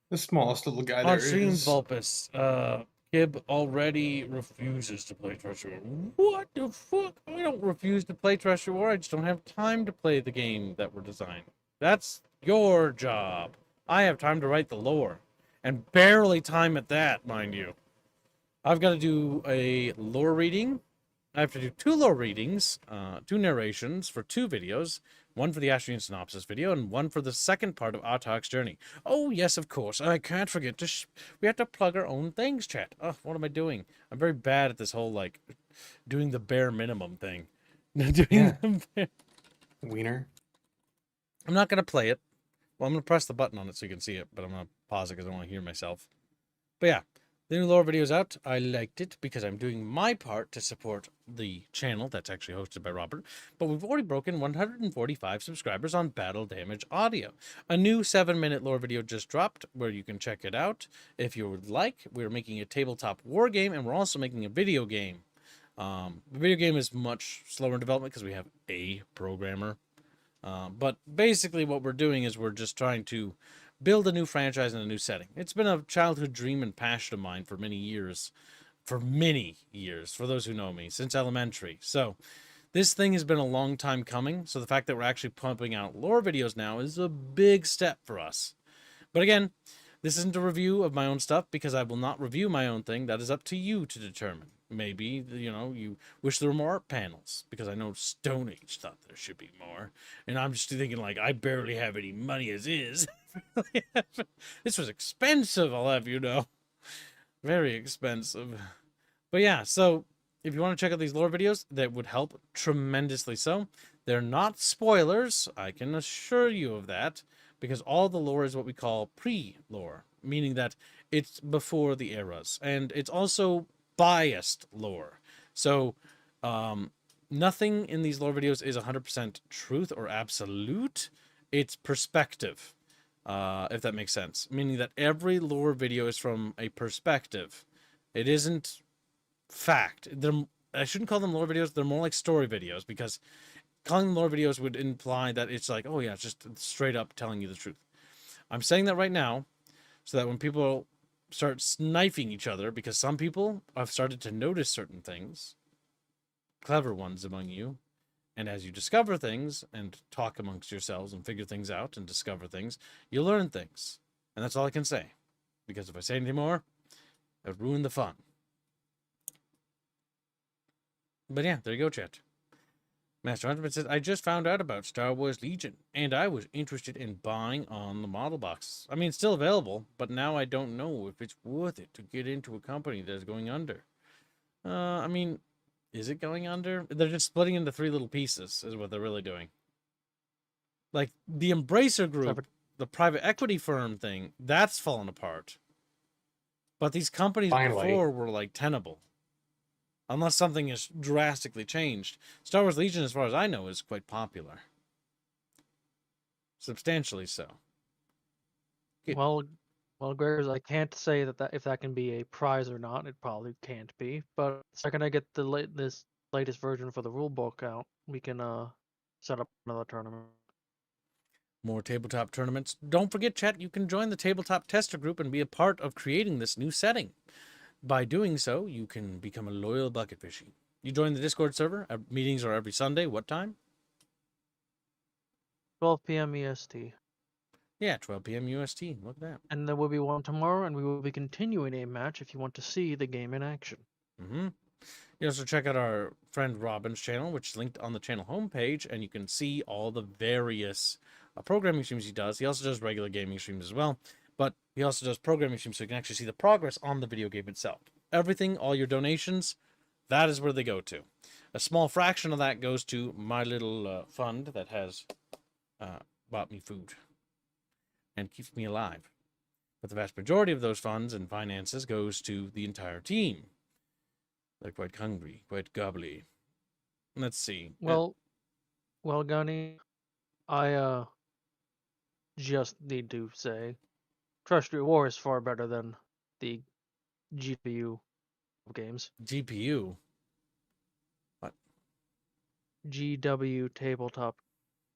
The smallest little guy there On stream, is. Vulpus, Kib already refuses to play Treasure War. What the fuck? I don't refuse to play Treasure War. I just don't have time to play the game that we're designing. That's your job. I have time to write the lore. And barely time at that, mind you. I've got to do a lore reading. I have to do 2 lore readings, 2 narrations for 2 videos. One for the Astroneer synopsis video, and one for the second part of Artak's journey. Oh, yes, of course. I can't forget to... we have to plug our own things, chat. Oh, what am I doing? I'm very bad at this whole, like, doing the bare minimum thing. Wiener. I'm not going to play it. Well, I'm going to press the button on it so you can see it, but I'm going to pause it because I want to hear myself. But yeah. The new lore video's out. I liked it because I'm doing my part to support the channel that's actually hosted by Robert. But we've already broken 145 subscribers on Battle Damage Audio. A new 7-minute lore video just dropped where you can check it out if you would like. We're making a tabletop war game, and we're also making a video game. The video game is much slower in development because we have a programmer. But basically what we're doing is we're just trying to build a new franchise in a new setting. It's been a childhood dream and passion of mine for many years. For those who know me, since elementary. So this thing has been a long time coming. So the fact that we're actually pumping out lore videos now is a big step for us. But again, this isn't a review of my own stuff because I will not review my own thing. That is up to you to determine. Maybe, you know, you wish there were more art panels because I know Stone Age thought there should be more. And I'm just thinking, like, I barely have any money as is. This was expensive, I'll have you know. Very expensive. But yeah, so if you want to check out these lore videos, that would help tremendously so. They're not spoilers, I can assure you of that, because all the lore is what we call pre-lore, meaning that it's before the eras. And it's also biased lore. So nothing in these lore videos is 100% truth or absolute. It's perspective, if that makes sense. Meaning that every lore video is from a perspective. It isn't fact. I shouldn't call them lore videos. They're more like story videos, because calling them lore videos would imply that it's like, oh yeah, it's just straight up telling you the truth. I'm saying that right now so that when people start sniping each other, because some people have started to notice certain things, clever ones among you, and as you discover things and talk amongst yourselves and figure things out and discover things, you learn things. And that's all I can say, because if I say anything more, it would ruin the fun. But yeah, there you go, chat. Master Huntsman says, I just found out about Star Wars Legion, and I was interested in buying on the model boxes. I mean, it's still available, but now I don't know if it's worth it to get into a company that's going under. I mean, is it going under? They're just splitting into 3 little pieces, is what they're really doing. Like, the Embracer Group, the private equity firm thing, that's fallen apart. But these companies before were, like, tenable. Unless something has drastically changed. Star Wars Legion, as far as I know, is quite popular. Substantially so. Well, Gregors, I can't say that if that can be a prize or not. It probably can't be. But the second I get this latest version for the rulebook out, we can set up another tournament. More tabletop tournaments. Don't forget, chat, you can join the tabletop tester group and be a part of creating this new setting. By doing so, you can become a loyal bucket fishy. You join the Discord server. Meetings are every Sunday. What time? 12 p.m. EST. Yeah, 12 p.m. UST. Look at that. And there will be one tomorrow, and we will be continuing a match if you want to see the game in action. Mm-hmm. You also check out our friend Robin's channel, which is linked on the channel homepage, and you can see all the various programming streams he does. He also does regular gaming streams as well, but he also does programming streams so you can actually see the progress on the video game itself. Everything, all your donations, that is where they go to. A small fraction of that goes to my little fund that has bought me food and keeps me alive. But the vast majority of those funds and finances goes to the entire team. They're quite hungry, quite gobbly. Let's see. Well, Gunny, I just need to say, Terrestrial War is far better than the GPU games. GPU? What? GW Tabletop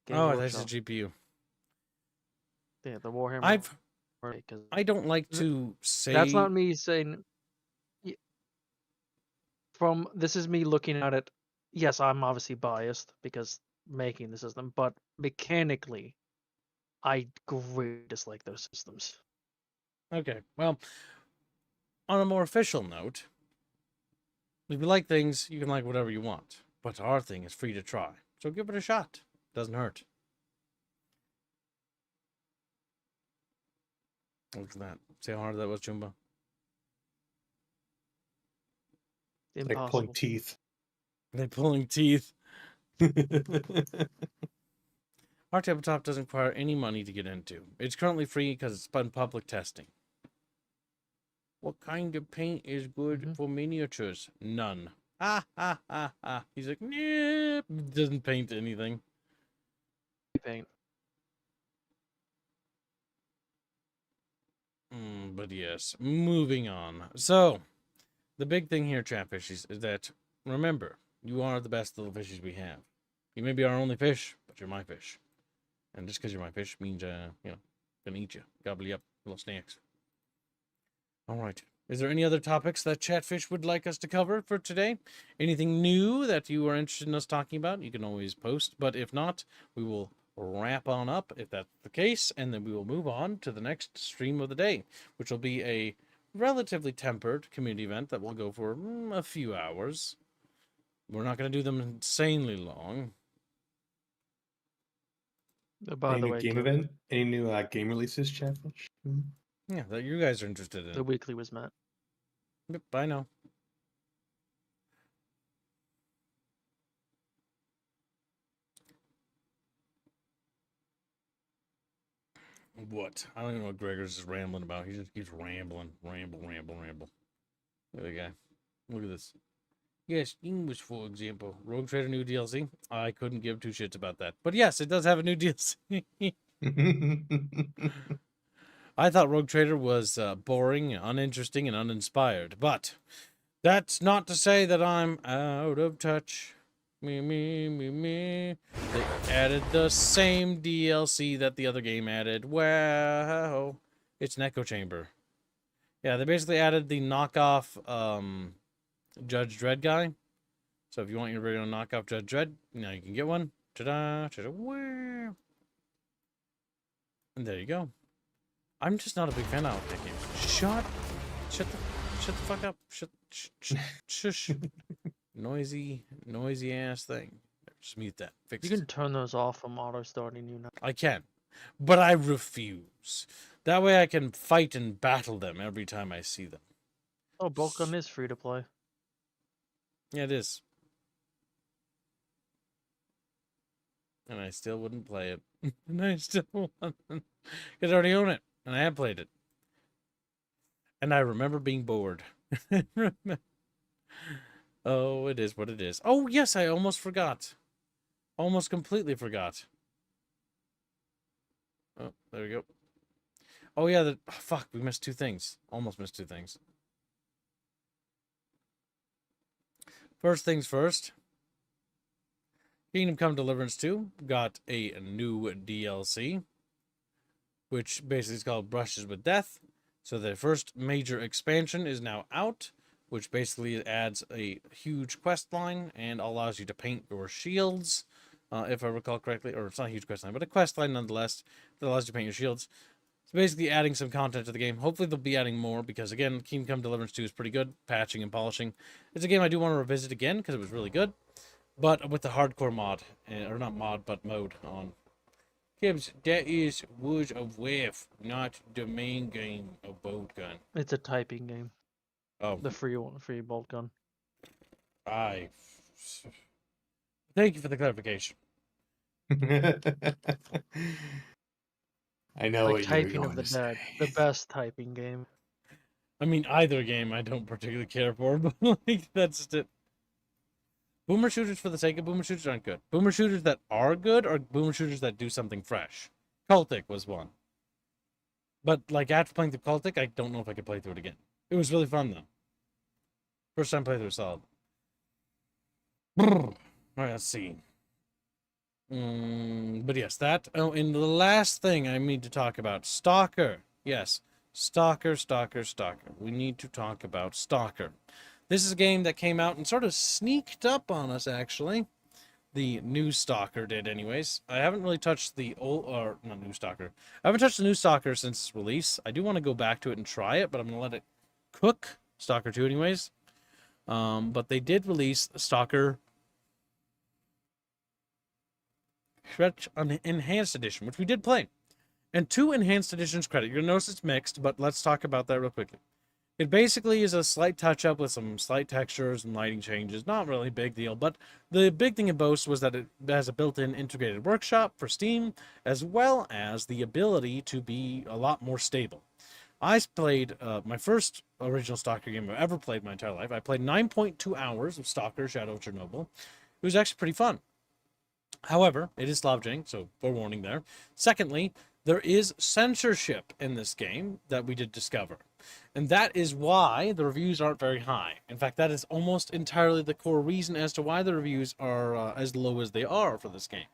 Game Oh, Workshop. that's a GPU. Yeah, the Warhammer. I don't like to say... That's not me saying... This is me looking at it. Yes, I'm obviously biased because making the system, but mechanically, I greatly dislike those systems. Okay, well, on a more official note, if you like things, you can like whatever you want. But our thing is free to try. So give it a shot. Doesn't hurt. Look at that. See how hard that was, Jumba? Impossible. Like pulling teeth. They're pulling teeth. Our tabletop doesn't require any money to get into. It's currently free because it's in public testing. What kind of paint is good for miniatures? None. Ah, ah, ah, ah. He's like, nope. Doesn't paint anything. Paint. But yes, moving on. So, the big thing here, chat fishies, is that, remember, you are the best little fishies we have. You may be our only fish, but you're my fish. And just because you're my fish means, gonna eat you. Gobble you up, little snacks. Alright. Is there any other topics that Chatfish would like us to cover for today? Anything new that you are interested in us talking about? You can always post. But if not, we will wrap on up if that's the case. And then we will move on to the next stream of the day, which will be a relatively tempered community event that will go for a few hours. We're not going to do them insanely long. By Any the new way, game event? Any new game releases, Chatfish? Yeah, that you guys are interested in. the weekly was met. Yep, I know. What? I don't even know what Gregor's is rambling about. He just keeps rambling. Ramble. Look at the guy. Look at this. Yes, English, for example. Rogue Trader new DLC. I couldn't give two shits about that. But yes, it does have a new DLC. I thought Rogue Trader was boring, uninteresting, and uninspired. But that's not to say that I'm out of touch. Me. They added the same DLC that the other game added. Wow. It's an echo chamber. Yeah, they basically added the knockoff Judge Dredd guy. So if you want your original knockoff Judge Dredd, now you can get one. Ta-da! Where? And there you go. I'm just not a big fan of that game. Shut the fuck up. Shush. Noisy ass thing. Just mute that. Fix You it. can turn those off from auto starting you now. I can, but I refuse. That way I can fight and battle them every time I see them. Oh, Bolt Gun is free to play. Yeah, it is. And I still wouldn't play it. And I still wouldn't. Because I already own it. And I have played it. And I remember being bored. Oh, it is what it is. Oh, yes, I almost forgot. Almost completely forgot. Oh, there we go. Oh, yeah, fuck, we missed two things. Almost missed two things. First things first. Kingdom Come Deliverance 2 got a new DLC, which basically is called Brushes with Death. So the first major expansion is now out, which basically adds a huge quest line and allows you to paint your shields, if I recall correctly. Or it's not a huge quest line, but a quest line nonetheless that allows you to paint your shields. So basically adding some content to the game. Hopefully they'll be adding more because, again, Kingdom Come Deliverance 2 is pretty good, patching and polishing. It's a game I do want to revisit again because it was really good. But with the hardcore mod, or not mod, but mode on. Gibbs, that is Woods of Wave, not the main game of Bolt Gun. It's a typing game. Oh, The free one, free Bolt Gun. I. Thank you for the clarification. I know Like what Typing you're of the going to Dead, say. the best typing game. I mean, either game I don't particularly care for, but like that's just it. Boomer shooters for the sake of boomer shooters aren't good. Boomer shooters that are good are boomer shooters that do something fresh. Cultic was one. But like after playing through Cultic, I don't know if I could play through it again. It was really fun though. First time playthrough was solid. All right, let's see. But yes, that. Oh, and the last thing I need to talk about, Stalker. Yes, Stalker. We need to talk about Stalker. This is a game that came out and sort of sneaked up on us, actually. The new Stalker did, anyways. I haven't really touched the old, or not new Stalker. I haven't touched the new Stalker since its release. I do want to go back to it and try it, but I'm gonna let it cook. Stalker 2, anyways. But they did release Stalker Stretch Enhanced Edition, which we did play. And two Enhanced Editions credit. You're gonna notice it's mixed, but let's talk about that real quickly. It basically is a slight touch-up with some slight textures and lighting changes. Not really a big deal, but the big thing it boasts was that it has a built-in integrated workshop for Steam, as well as the ability to be a lot more stable. I played my first original Stalker game I've ever played my entire life. I played 9.2 hours of Stalker Shadow of Chernobyl. It was actually pretty fun. However, it is Slavjank, so forewarning there. Secondly, there is censorship in this game that we did discover. And that is why the reviews aren't very high. In fact, that is almost entirely the core reason as to why the reviews are as low as they are for this game.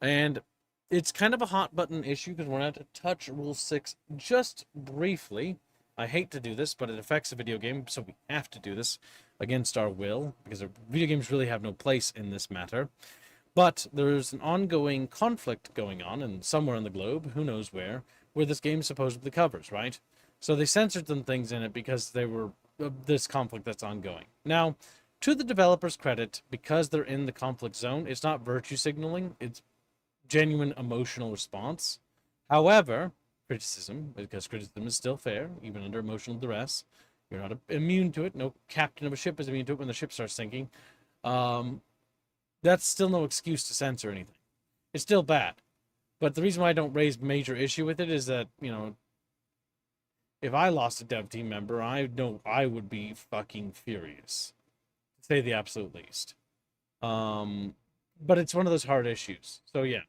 And it's kind of a hot button issue because we're going to have to touch Rule 6 just briefly. I hate to do this, but it affects a video game, so we have to do this against our will because video games really have no place in this matter. But there's an ongoing conflict going on, and somewhere in the globe, who knows where this game supposedly covers, right? So they censored some things in it because they were this conflict that's ongoing. Now, to the developers' credit, because they're in the conflict zone, it's not virtue signaling, it's genuine emotional response. However, criticism, because criticism is still fair, even under emotional duress. You're not immune to it. No captain of a ship is immune to it when the ship starts sinking. That's still no excuse to censor anything. It's still bad. But the reason why I don't raise major issue with it is that, you know, if I lost a dev team member, I know I would be fucking furious, to say the absolute least. But it's one of those hard issues. So yeah,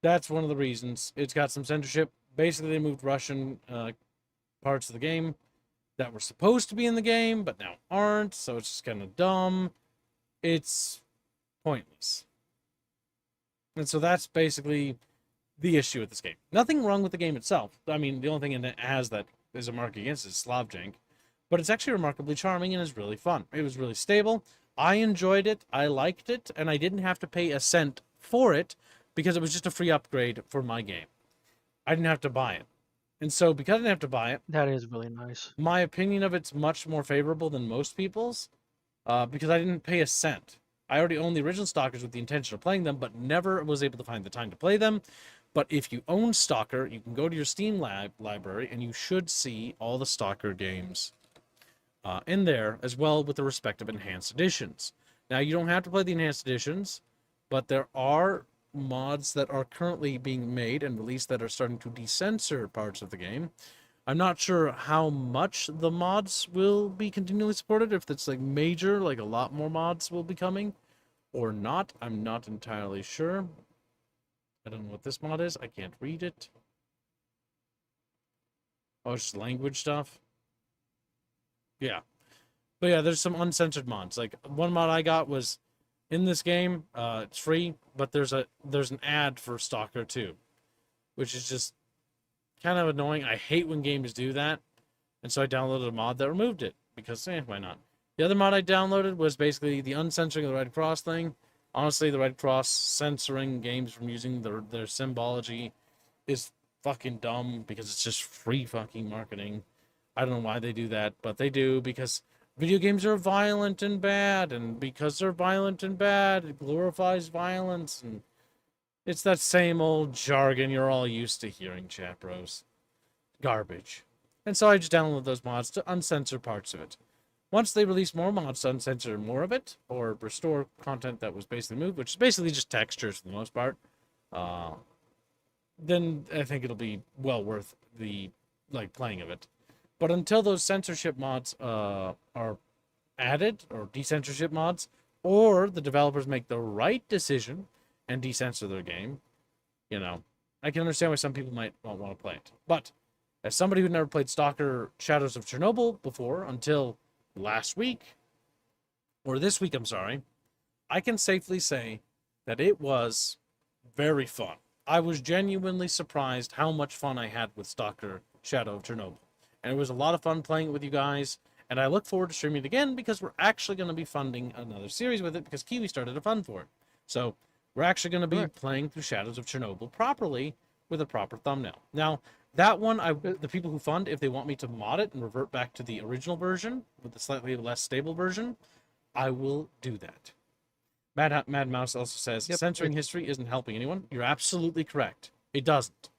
that's one of the reasons. It's got some censorship. Basically, they moved Russian parts of the game that were supposed to be in the game, but now aren't. So it's just kind of dumb. It's pointless. And so that's basically the issue with this game. Nothing wrong with the game itself. I mean, the only thing it has that is a mark against it is Slavjank. But it's actually remarkably charming and is really fun. It was really stable. I enjoyed it. I liked it. And I didn't have to pay a cent for it because it was just a free upgrade for my game. I didn't have to buy it. And so because I didn't have to buy it, That is really nice. my opinion of it's much more favorable than most people's because I didn't pay a cent. I already own the original Stalkers with the intention of playing them, but never was able to find the time to play them. But if you own Stalker, you can go to your Steam library, and you should see all the Stalker games in there, as well with the respective enhanced editions. Now, you don't have to play the enhanced editions, but there are mods that are currently being made and released that are starting to decensor parts of the game. I'm not sure how much the mods will be continually supported, if it's like major, like a lot more mods will be coming, or not. I'm not entirely sure. I don't know what this mod is. I can't read it. Oh, it's just language stuff. Yeah. But yeah, there's some uncensored mods. Like, one mod I got was in this game, it's free, but there's an ad for Stalker 2, which is just kind of annoying. I hate when games do that, and so I downloaded a mod that removed it, because, why not? The other mod I downloaded was basically the uncensoring of the Red Cross thing. Honestly, the Red Cross censoring games from using their symbology is fucking dumb, because it's just free fucking marketing. I don't know why they do that, but they do, because video games are violent and bad, and because they're violent and bad, it glorifies violence, and it's that same old jargon you're all used to hearing, chat bros. Garbage. And so I just downloaded those mods to uncensor parts of it. Once they release more mods to uncensor more of it, or restore content that was basically moved, which is basically just textures for the most part, then I think it'll be well worth the playing of it. But until those censorship mods are added, or decensorship mods, or the developers make the right decision and decensor their game, I can understand why some people might not want to play it. But as somebody who never played Stalker Shadows of Chernobyl before, until last week, or this week, I'm sorry, I can safely say that it was very fun. I was genuinely surprised how much fun I had with Stalker Shadow of Chernobyl. And it was a lot of fun playing it with you guys. And I look forward to streaming it again, because we're actually going to be funding another series with it, because Kiwi started a fund for it. So we're actually going to be playing through Shadows of Chernobyl properly with a proper thumbnail. Now, that one, the people who fund, if they want me to mod it and revert back to the original version with the slightly less stable version, I will do that. Mad Mouse also says, censoring history isn't helping anyone. You're absolutely correct. It doesn't.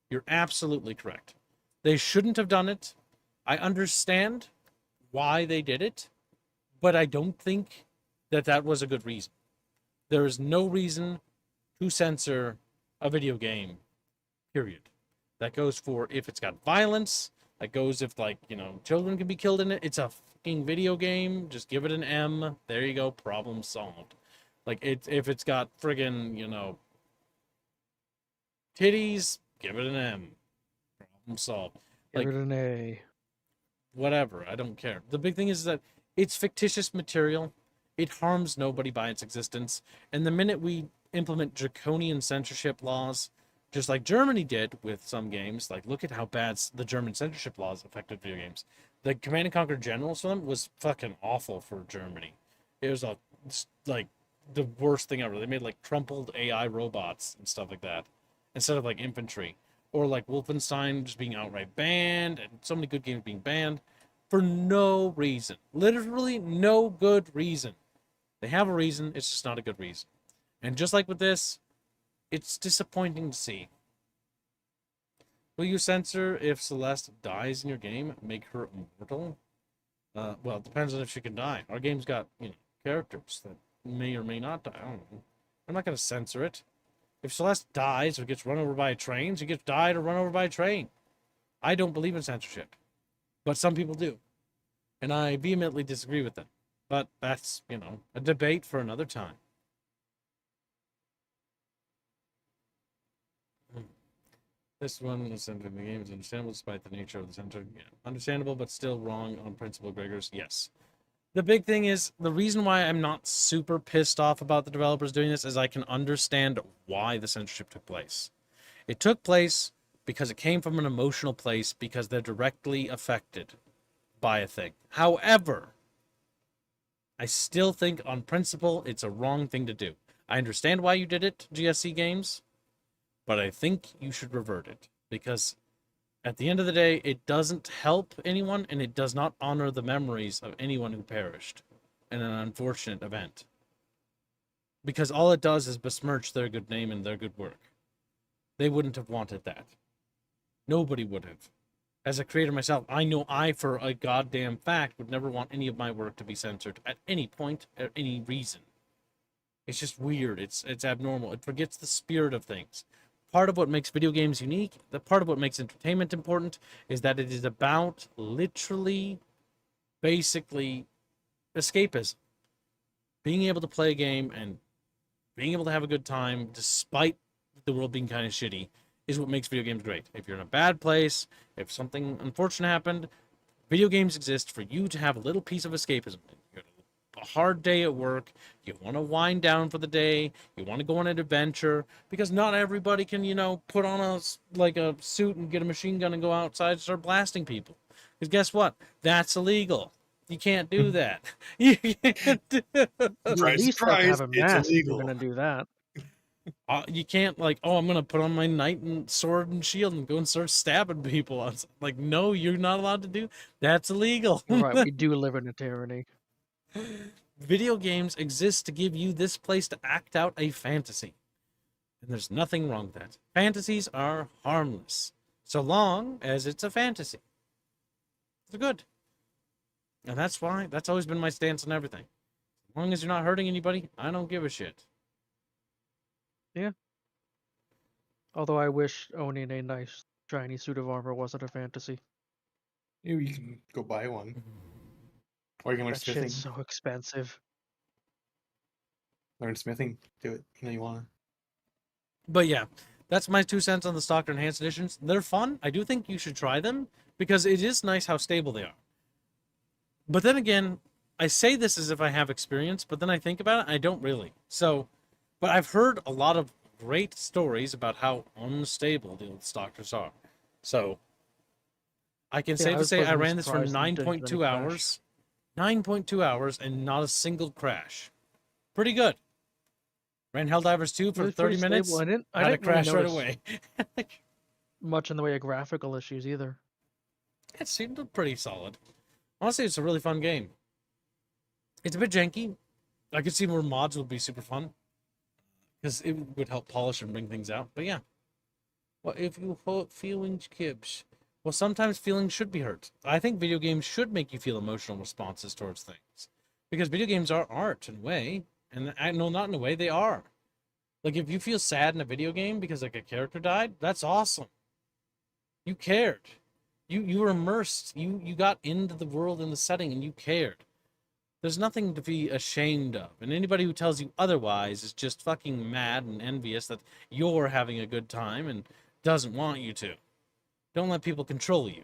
You're absolutely correct. They shouldn't have done it. I understand why they did it, but I don't think that was a good reason. There is no reason to censor a video game, period. That goes for if it's got violence. That goes if, children can be killed in it. It's a fucking video game. Just give it an M. There you go. Problem solved. If it's got friggin', titties, give it an M. Problem solved. Give it an A. Whatever. I don't care. The big thing is that it's fictitious material. It harms nobody by its existence. And the minute we implement draconian censorship laws, just like Germany did with some games, look at how bad the German censorship laws affected video games. The Command & Conquer Generals for them was fucking awful for Germany. It was the worst thing ever. They made crumpled AI robots and stuff like that instead of infantry. Or Wolfenstein just being outright banned, and so many good games being banned for no reason. Literally no good reason. They have a reason, it's just not a good reason. And just like with this, it's disappointing to see. Will you censor if Celeste dies in your game? Make her immortal? Well, it depends on if she can die. Our game's got, characters that may or may not die. I don't know. I'm not going to censor it. If Celeste dies or gets run over by a train, she gets died or run over by a train. I don't believe in censorship. But some people do. And I vehemently disagree with them. But that's, a debate for another time. This one is censoring the game is understandable despite the nature of the censor. Yeah. Understandable, but still wrong on principle, Gregors. Yes. The big thing is, the reason why I'm not super pissed off about the developers doing this is I can understand why the censorship took place. It took place because it came from an emotional place, because they're directly affected by a thing. However, I still think on principle it's a wrong thing to do. I understand why you did it, GSC Games, but I think you should revert it, because at the end of the day, it doesn't help anyone, and it does not honor the memories of anyone who perished in an unfortunate event. because all it does is besmirch their good name and their good work. They wouldn't have wanted that. Nobody would have. As a creator myself, I know I, for a goddamn fact, would never want any of my work to be censored at any point, at any reason. It's just weird. It's abnormal. It forgets the spirit of things. Part of what makes video games unique, the part of what makes entertainment important, is that it is about literally, basically, escapism. Being able to play a game and being able to have a good time, despite the world being kind of shitty, is what makes video games great. If you're in a bad place, if something unfortunate happened, video games exist for you to have a little piece of escapism. You had a hard day at work, you want to wind down for the day, you want to go on an adventure, because not everybody can, put on a suit and get a machine gun and go outside and start blasting people. Because guess what? That's illegal. You can't do that. You can't do You at least have to have a it's mask if illegal. you're gonna do that. You can't I'm gonna put on my knight and sword and shield and go and start stabbing people. It's like, no, you're not allowed to do. That's illegal. You're right, we do live in a tyranny. Video games exist to give you this place to act out a fantasy, and there's nothing wrong with that. Fantasies are harmless, so long as it's a fantasy. They're good, and that's always been my stance on everything. As long as you're not hurting anybody, I don't give a shit. Although I wish owning a nice shiny suit of armor wasn't a fantasy. You can go buy one. Or you can learn That smithing. shit's so expensive. Learn smithing. Do it. You want to. But yeah, that's my 2 cents on the Stocked Enhanced Editions. They're fun. I do think you should try them, because it is nice how stable they are. But then again, I say this as if I have experience, but then I think about it, I don't really. So, but I've heard a lot of great stories about how unstable the old Stalkers are. So, I can Yeah, I was say I pleasantly ran this for surprised it didn't 9.2 crash. hours. 9.2 hours and not a single crash. Pretty good. Ran Helldivers 2 for It was 30 pretty minutes. stable. I didn't Had a really crash right notice away. much in the way of graphical issues either. It seemed pretty solid. Honestly, it's a really fun game. It's a bit janky. I could see where mods would be super fun, because it would help polish and bring things out. But yeah. Well, if you hurt feelings, kids. Well, sometimes feelings should be hurt. I think video games should make you feel emotional responses towards things, because video games are art in a way, and no, not in a way, they are. Like, if you feel sad in a video game because like a character died, that's awesome. You cared. You were immersed. You got into the world and the setting, and you cared. There's nothing to be ashamed of, and anybody who tells you otherwise is just fucking mad and envious that you're having a good time and doesn't want you to. Don't let people control you.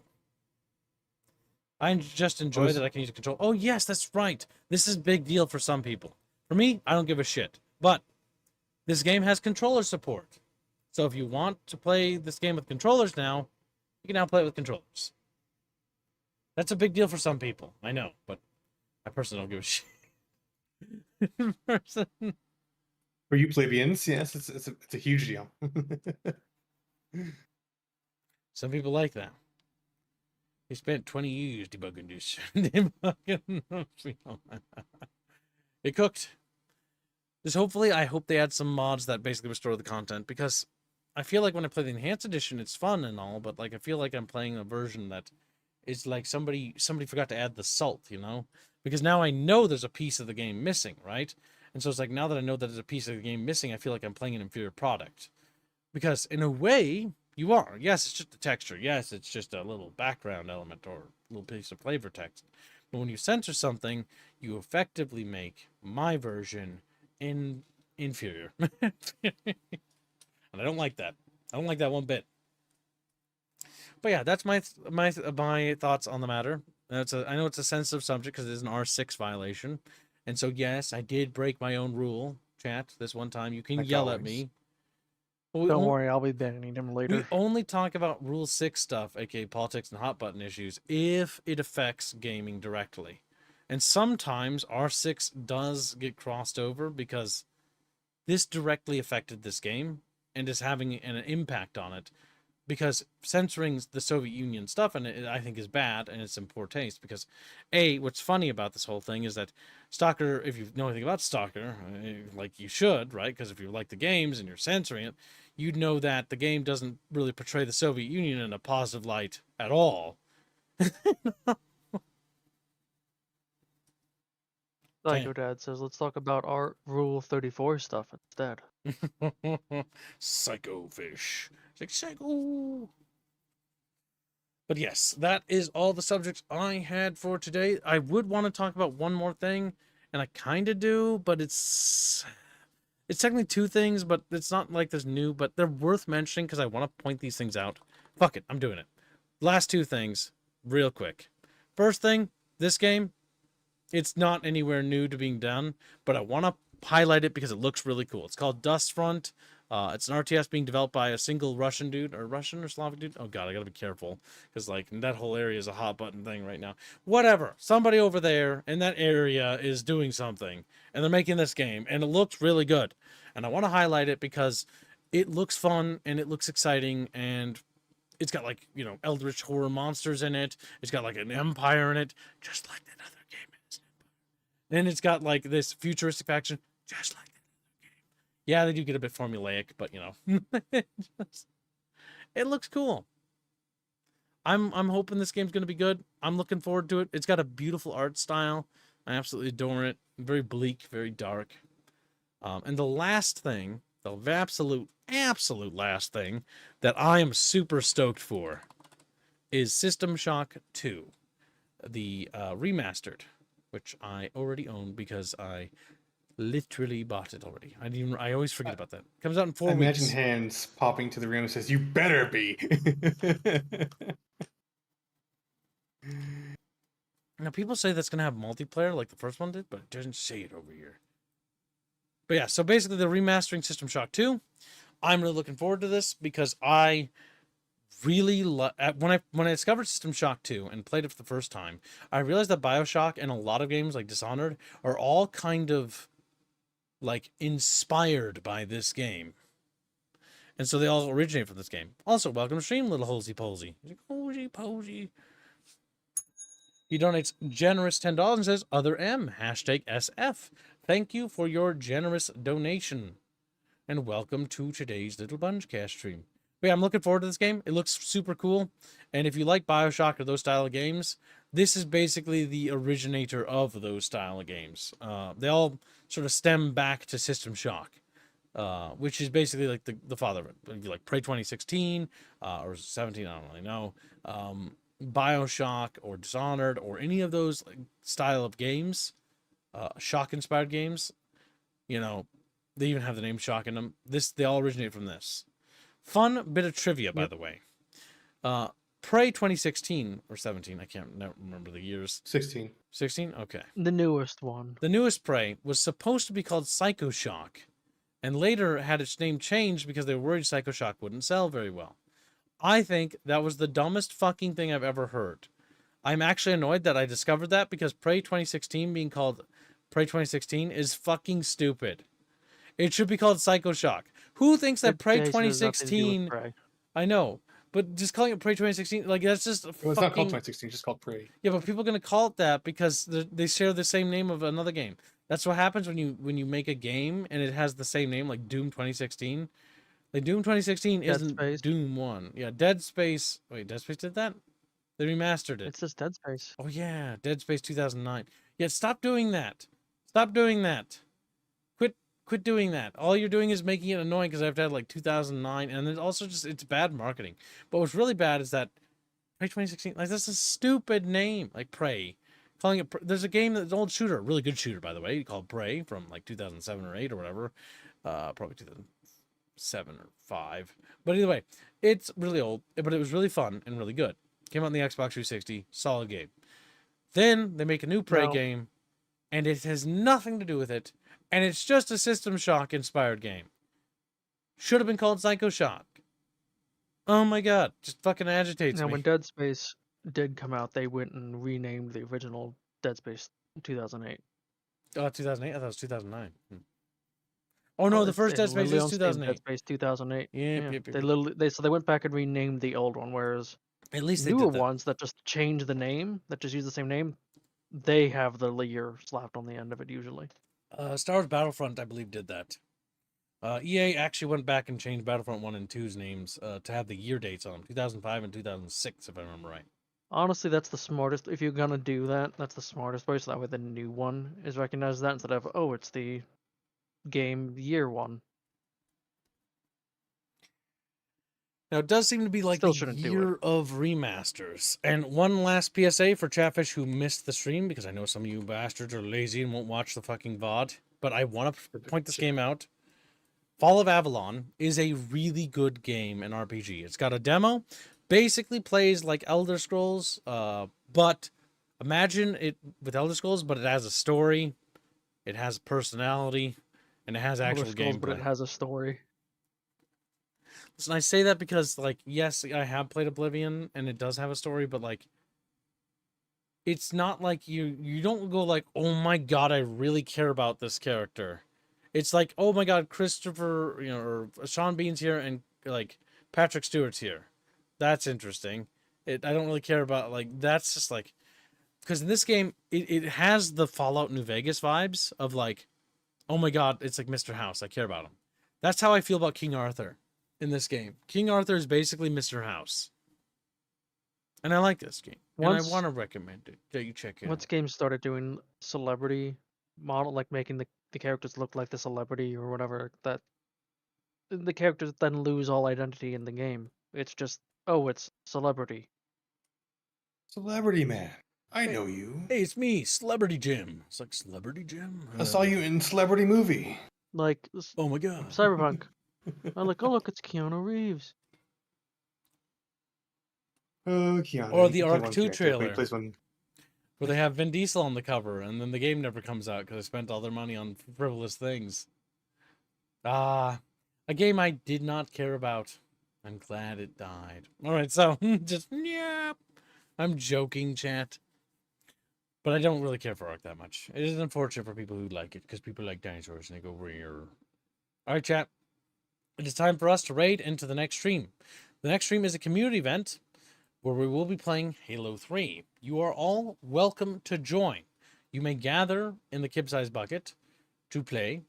I just enjoy that I can use control. Oh yes, that's right. This is a big deal for some people. For me, I don't give a shit. But this game has controller support. So if you want to play this game with controllers now, you can now play it with controllers. That's a big deal for some people, I know, but I personally don't give a shit. For you plebeians, yes, it's a huge deal. Some people like that. He spent 20 years debugging this. It cooked. I hope they add some mods that basically restore the content, because I feel like when I play the Enhanced Edition, it's fun and all, but like I feel like I'm playing a version that is like somebody forgot to add the salt, Because now I know there's a piece of the game missing, right? And so it's like, now that I know that there's a piece of the game missing, I feel like I'm playing an inferior product. Because in a way, you are. Yes, it's just the texture. Yes, it's just a little background element or a little piece of flavor text. But when you censor something, you effectively make my version inferior. And I don't like that. I don't like that one bit. But yeah, that's my thoughts on the matter. I know it's a sensitive subject because it is an R6 violation. And so, yes, I did break my own rule, chat, this one time. You can Like yell at always. me. Don't worry, I'll be banning him We later. only talk about Rule 6 stuff, aka politics and hot button issues, if it affects gaming directly. And sometimes R6 does get crossed over because this directly affected this game and is having an impact on it. because censoring the Soviet Union stuff, and I think is bad, and it's in poor taste, because what's funny about this whole thing is that Stalker, if you know anything about Stalker, like you should, right? Because if you like the games and you're censoring it, you'd know that the game doesn't really portray the Soviet Union in a positive light at all. Psycho Dad says, let's talk about art Rule 34 stuff instead. Psycho fish. It's like psycho. But yes, that is all the subjects I had for today. I would want to talk about one more thing, and I kind of do, but it's technically two things, but it's not like there's new, but they're worth mentioning because I want to point these things out. Fuck it, I'm doing it. Last two things, real quick. First thing, this game, it's not anywhere new to being done, but I want to highlight it because it looks really cool. It's called Dust Front. It's an RTS being developed by a single Russian dude, or Russian or Slavic dude. Oh god, I gotta be careful, because like that whole area is a hot button thing right now. Whatever, somebody over there in that area is doing something, and they're making this game, and it looks really good. And I want to highlight it because it looks fun and it looks exciting, and it's got like, you know, eldritch horror monsters in it. It's got like an empire in it, just like that other game is. Then it's got like this futuristic faction, just like that other game. Yeah, they do get a bit formulaic, but you know, it looks cool. I'm hoping this game's gonna be good. I'm looking forward to it. It's got a beautiful art style. I absolutely adore it. Very bleak, very dark. And the last thing, the absolute last thing that I am super stoked for is System Shock 2, the remastered, which I already own because I literally bought it already. I always forget about that. It comes out in 4 weeks. Imagine hands popping to the room and says, "You better be." Now, people say that's going to have multiplayer like the first one did, but it doesn't say it over here. But yeah, so basically they're remastering System Shock 2. I'm really looking forward to this because I really when I discovered System Shock 2 and played it for the first time, I realized that BioShock and a lot of games like Dishonored are all kind of like inspired by this game. And so they all originate from this game. Also, welcome to stream, little Hosey Posey. Hosey Posey. He donates generous $10 and says, Other M, hashtag SF. Thank you for your generous donation. And welcome to today's Little Bungecast stream. But yeah, I'm looking forward to this game. It looks super cool. And if you like BioShock or those style of games, this is basically the originator of those style of games. They all sort of stem back to System Shock, which is basically like the father of it. If you like Prey 2016 or 17, I don't really know. BioShock or Dishonored or any of those style of games, shock-inspired games, you know, they even have the name Shock in them. They all originate from this. Fun bit of trivia, by the way. Prey 2016 or 17, I can't remember the years. 16. 16? Okay. The newest one. The newest Prey was supposed to be called Psycho Shock, and later had its name changed because they were worried Psycho Shock wouldn't sell very well. I think that was the dumbest fucking thing I've ever heard. I'm actually annoyed that I discovered that because Prey 2016 being called Prey 2016 is fucking stupid. It should be called Psycho Shock. Who thinks that Prey 2016... I know, but just calling it Prey 2016, like that's just Well, it's not called 2016, it's just called Prey. Yeah, but people are going to call it that because they share the same name of another game. That's what happens when you make a game and it has the same name, like Doom 2016. Like Doom 2016 isn't Doom 1. Yeah, Dead Space... Wait, Dead Space did that? They remastered it. It's just Dead Space. Oh yeah, Dead Space 2009. Yeah, stop doing that. Stop doing that. Quit doing that. All you're doing is making it annoying because I have to have like 2009, and then also just it's bad marketing. But what's really bad is that Prey 2016, like that's a stupid name, like Prey. Calling it, there's a game that's an old shooter, really good shooter by the way, called Prey from like 2007 or 8 or whatever, probably 2007 or 5. But either way, it's really old, but it was really fun and really good. Came out on the Xbox 360, solid game. Then they make a new Prey game, and it has nothing to do with it. And it's just a System Shock inspired game. Should have been called Psycho Shock. Oh my god, just fucking agitates me. When Dead Space did come out, they went and renamed the original Dead Space 2008. Oh, 2008? I thought it was 2009. Oh no, the It's first Dead Space literally is on Steam, 2008. Dead Space 2008. Yep, yep, They yep. literally they went back and renamed the old one, whereas At least they newer did that. ones that just change the name, that just use the same name, they have the year slapped on the end of it usually. Star Wars Battlefront, I believe, did that. EA actually went back and changed Battlefront 1 and 2's names to have the year dates on them, 2005 and 2006, if I remember right. Honestly, that's the smartest. If you're gonna do that, that's the smartest way. So that way, the new one is recognized that instead of it's the game year one. Now, it does seem to be like Still the shouldn't do year of remasters. And one last PSA for Chatfish who missed the stream, because I know some of you bastards are lazy and won't watch the fucking VOD, but I want to point this game out. Fall of Avalon is a really good game and RPG. It's got a demo, basically plays like Elder Scrolls, but imagine it with Elder Scrolls, but it has a story, it has personality, and it has Elder actual Scrolls, but it gameplay. has a story. Listen, I say that because, like, yes, I have played Oblivion, and it does have a story, but, like, it's not like you don't go like, oh my god, I really care about this character. It's like, oh my god, Christopher, or Sean Bean's here, and, like, Patrick Stewart's here. That's interesting. I don't really care about, like, that's just, like, because in this game, it has the Fallout New Vegas vibes of, like, oh my god, it's like Mr. House, I care about him. That's how I feel about King Arthur in this game. King Arthur is basically Mr. House. And I like this game. And I want to recommend it that you check it out. Once games started doing celebrity model, like making the characters look like the celebrity or whatever, that the characters then lose all identity in the game. It's just, it's celebrity. Celebrity man. I know you. Hey, it's me, Celebrity Jim. It's like, Celebrity Jim? I saw you in Celebrity Movie. Like, Oh my god. Cyberpunk. I'm like, oh look, it's Keanu Reeves. Oh, Keanu. Or you the can play Arc one 2 character, but he trailer. plays one. Where they have Vin Diesel on the cover, and then the game never comes out because they spent all their money on frivolous things. A game I did not care about. I'm glad it died. Alright, so, just, yeah. I'm joking, chat. But I don't really care for Ark that much. It is unfortunate for people who like it, because people like dinosaurs and they go rare. Alright, chat. It is time for us to raid into the next stream. The next stream is a community event where we will be playing Halo 3. You are all welcome to join. You may gather in the Kib Size Bucket to play.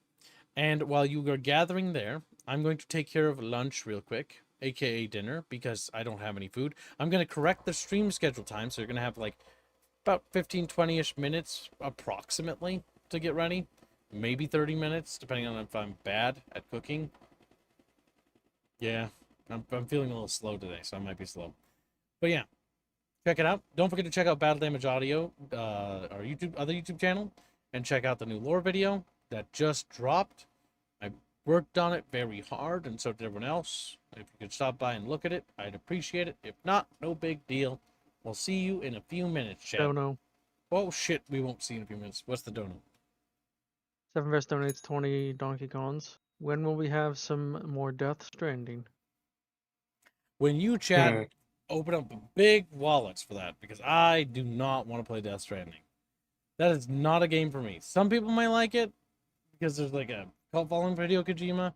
And while you are gathering there, I'm going to take care of lunch real quick, aka dinner, because I don't have any food. I'm going to correct the stream schedule time, so you're going to have like about 15-20ish minutes approximately to get ready. Maybe 30 minutes, depending on if I'm bad at cooking. Yeah, I'm feeling a little slow today, so I might be slow. But yeah, check it out. Don't forget to check out Battle Damage Audio, our other YouTube channel, and check out the new lore video that just dropped. I worked on it very hard, and so did everyone else. If you could stop by and look at it, I'd appreciate it. If not, no big deal. We'll see you in a few minutes, chat. Dono. Oh shit, we won't see you in a few minutes. What's the dono? 7vest donates 20 Donkey Kongs. When will we have some more Death Stranding? When you, chat, open up big wallets for that, because I do not want to play Death Stranding. That is not a game for me. Some people might like it, because there's like a cult following for Hideo Kojima.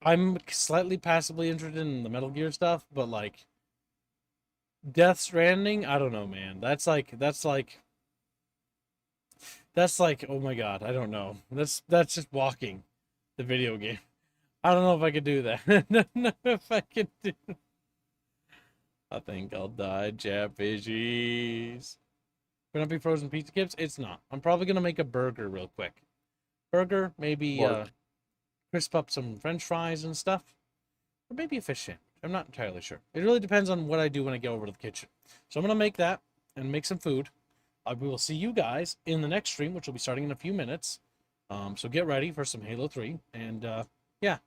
I'm slightly passively interested in the Metal Gear stuff, but like Death Stranding, I don't know, man. That's like oh my god, I don't know. That's just walking the video game. I don't know if I could do that. I don't know if I could do. I think I'll die, chat fishies. Gonna be frozen pizza chips? It's not. I'm probably gonna make a burger real quick. Burger, maybe crisp up some French fries and stuff, or maybe a fish sandwich. I'm not entirely sure. It really depends on what I do when I get over to the kitchen. So I'm gonna make that and make some food. We will see you guys in the next stream, which will be starting in a few minutes. So get ready for some Halo 3, and yeah,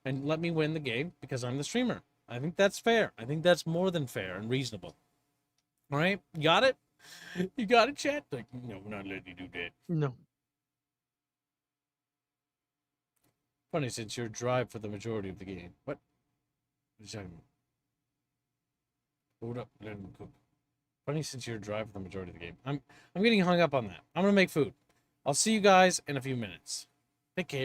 and let me win the game because I'm the streamer. I think that's fair. I think that's more than fair and reasonable. All right, you got it? You got it, chat? Like, no, we're not letting you do that. No. Funny, since you're drive for the majority of the game. What? Hold up, let him cook. Funny, since you're drive for the majority of the game. I'm getting hung up on that. I'm gonna make food. I'll see you guys in a few minutes. Take care.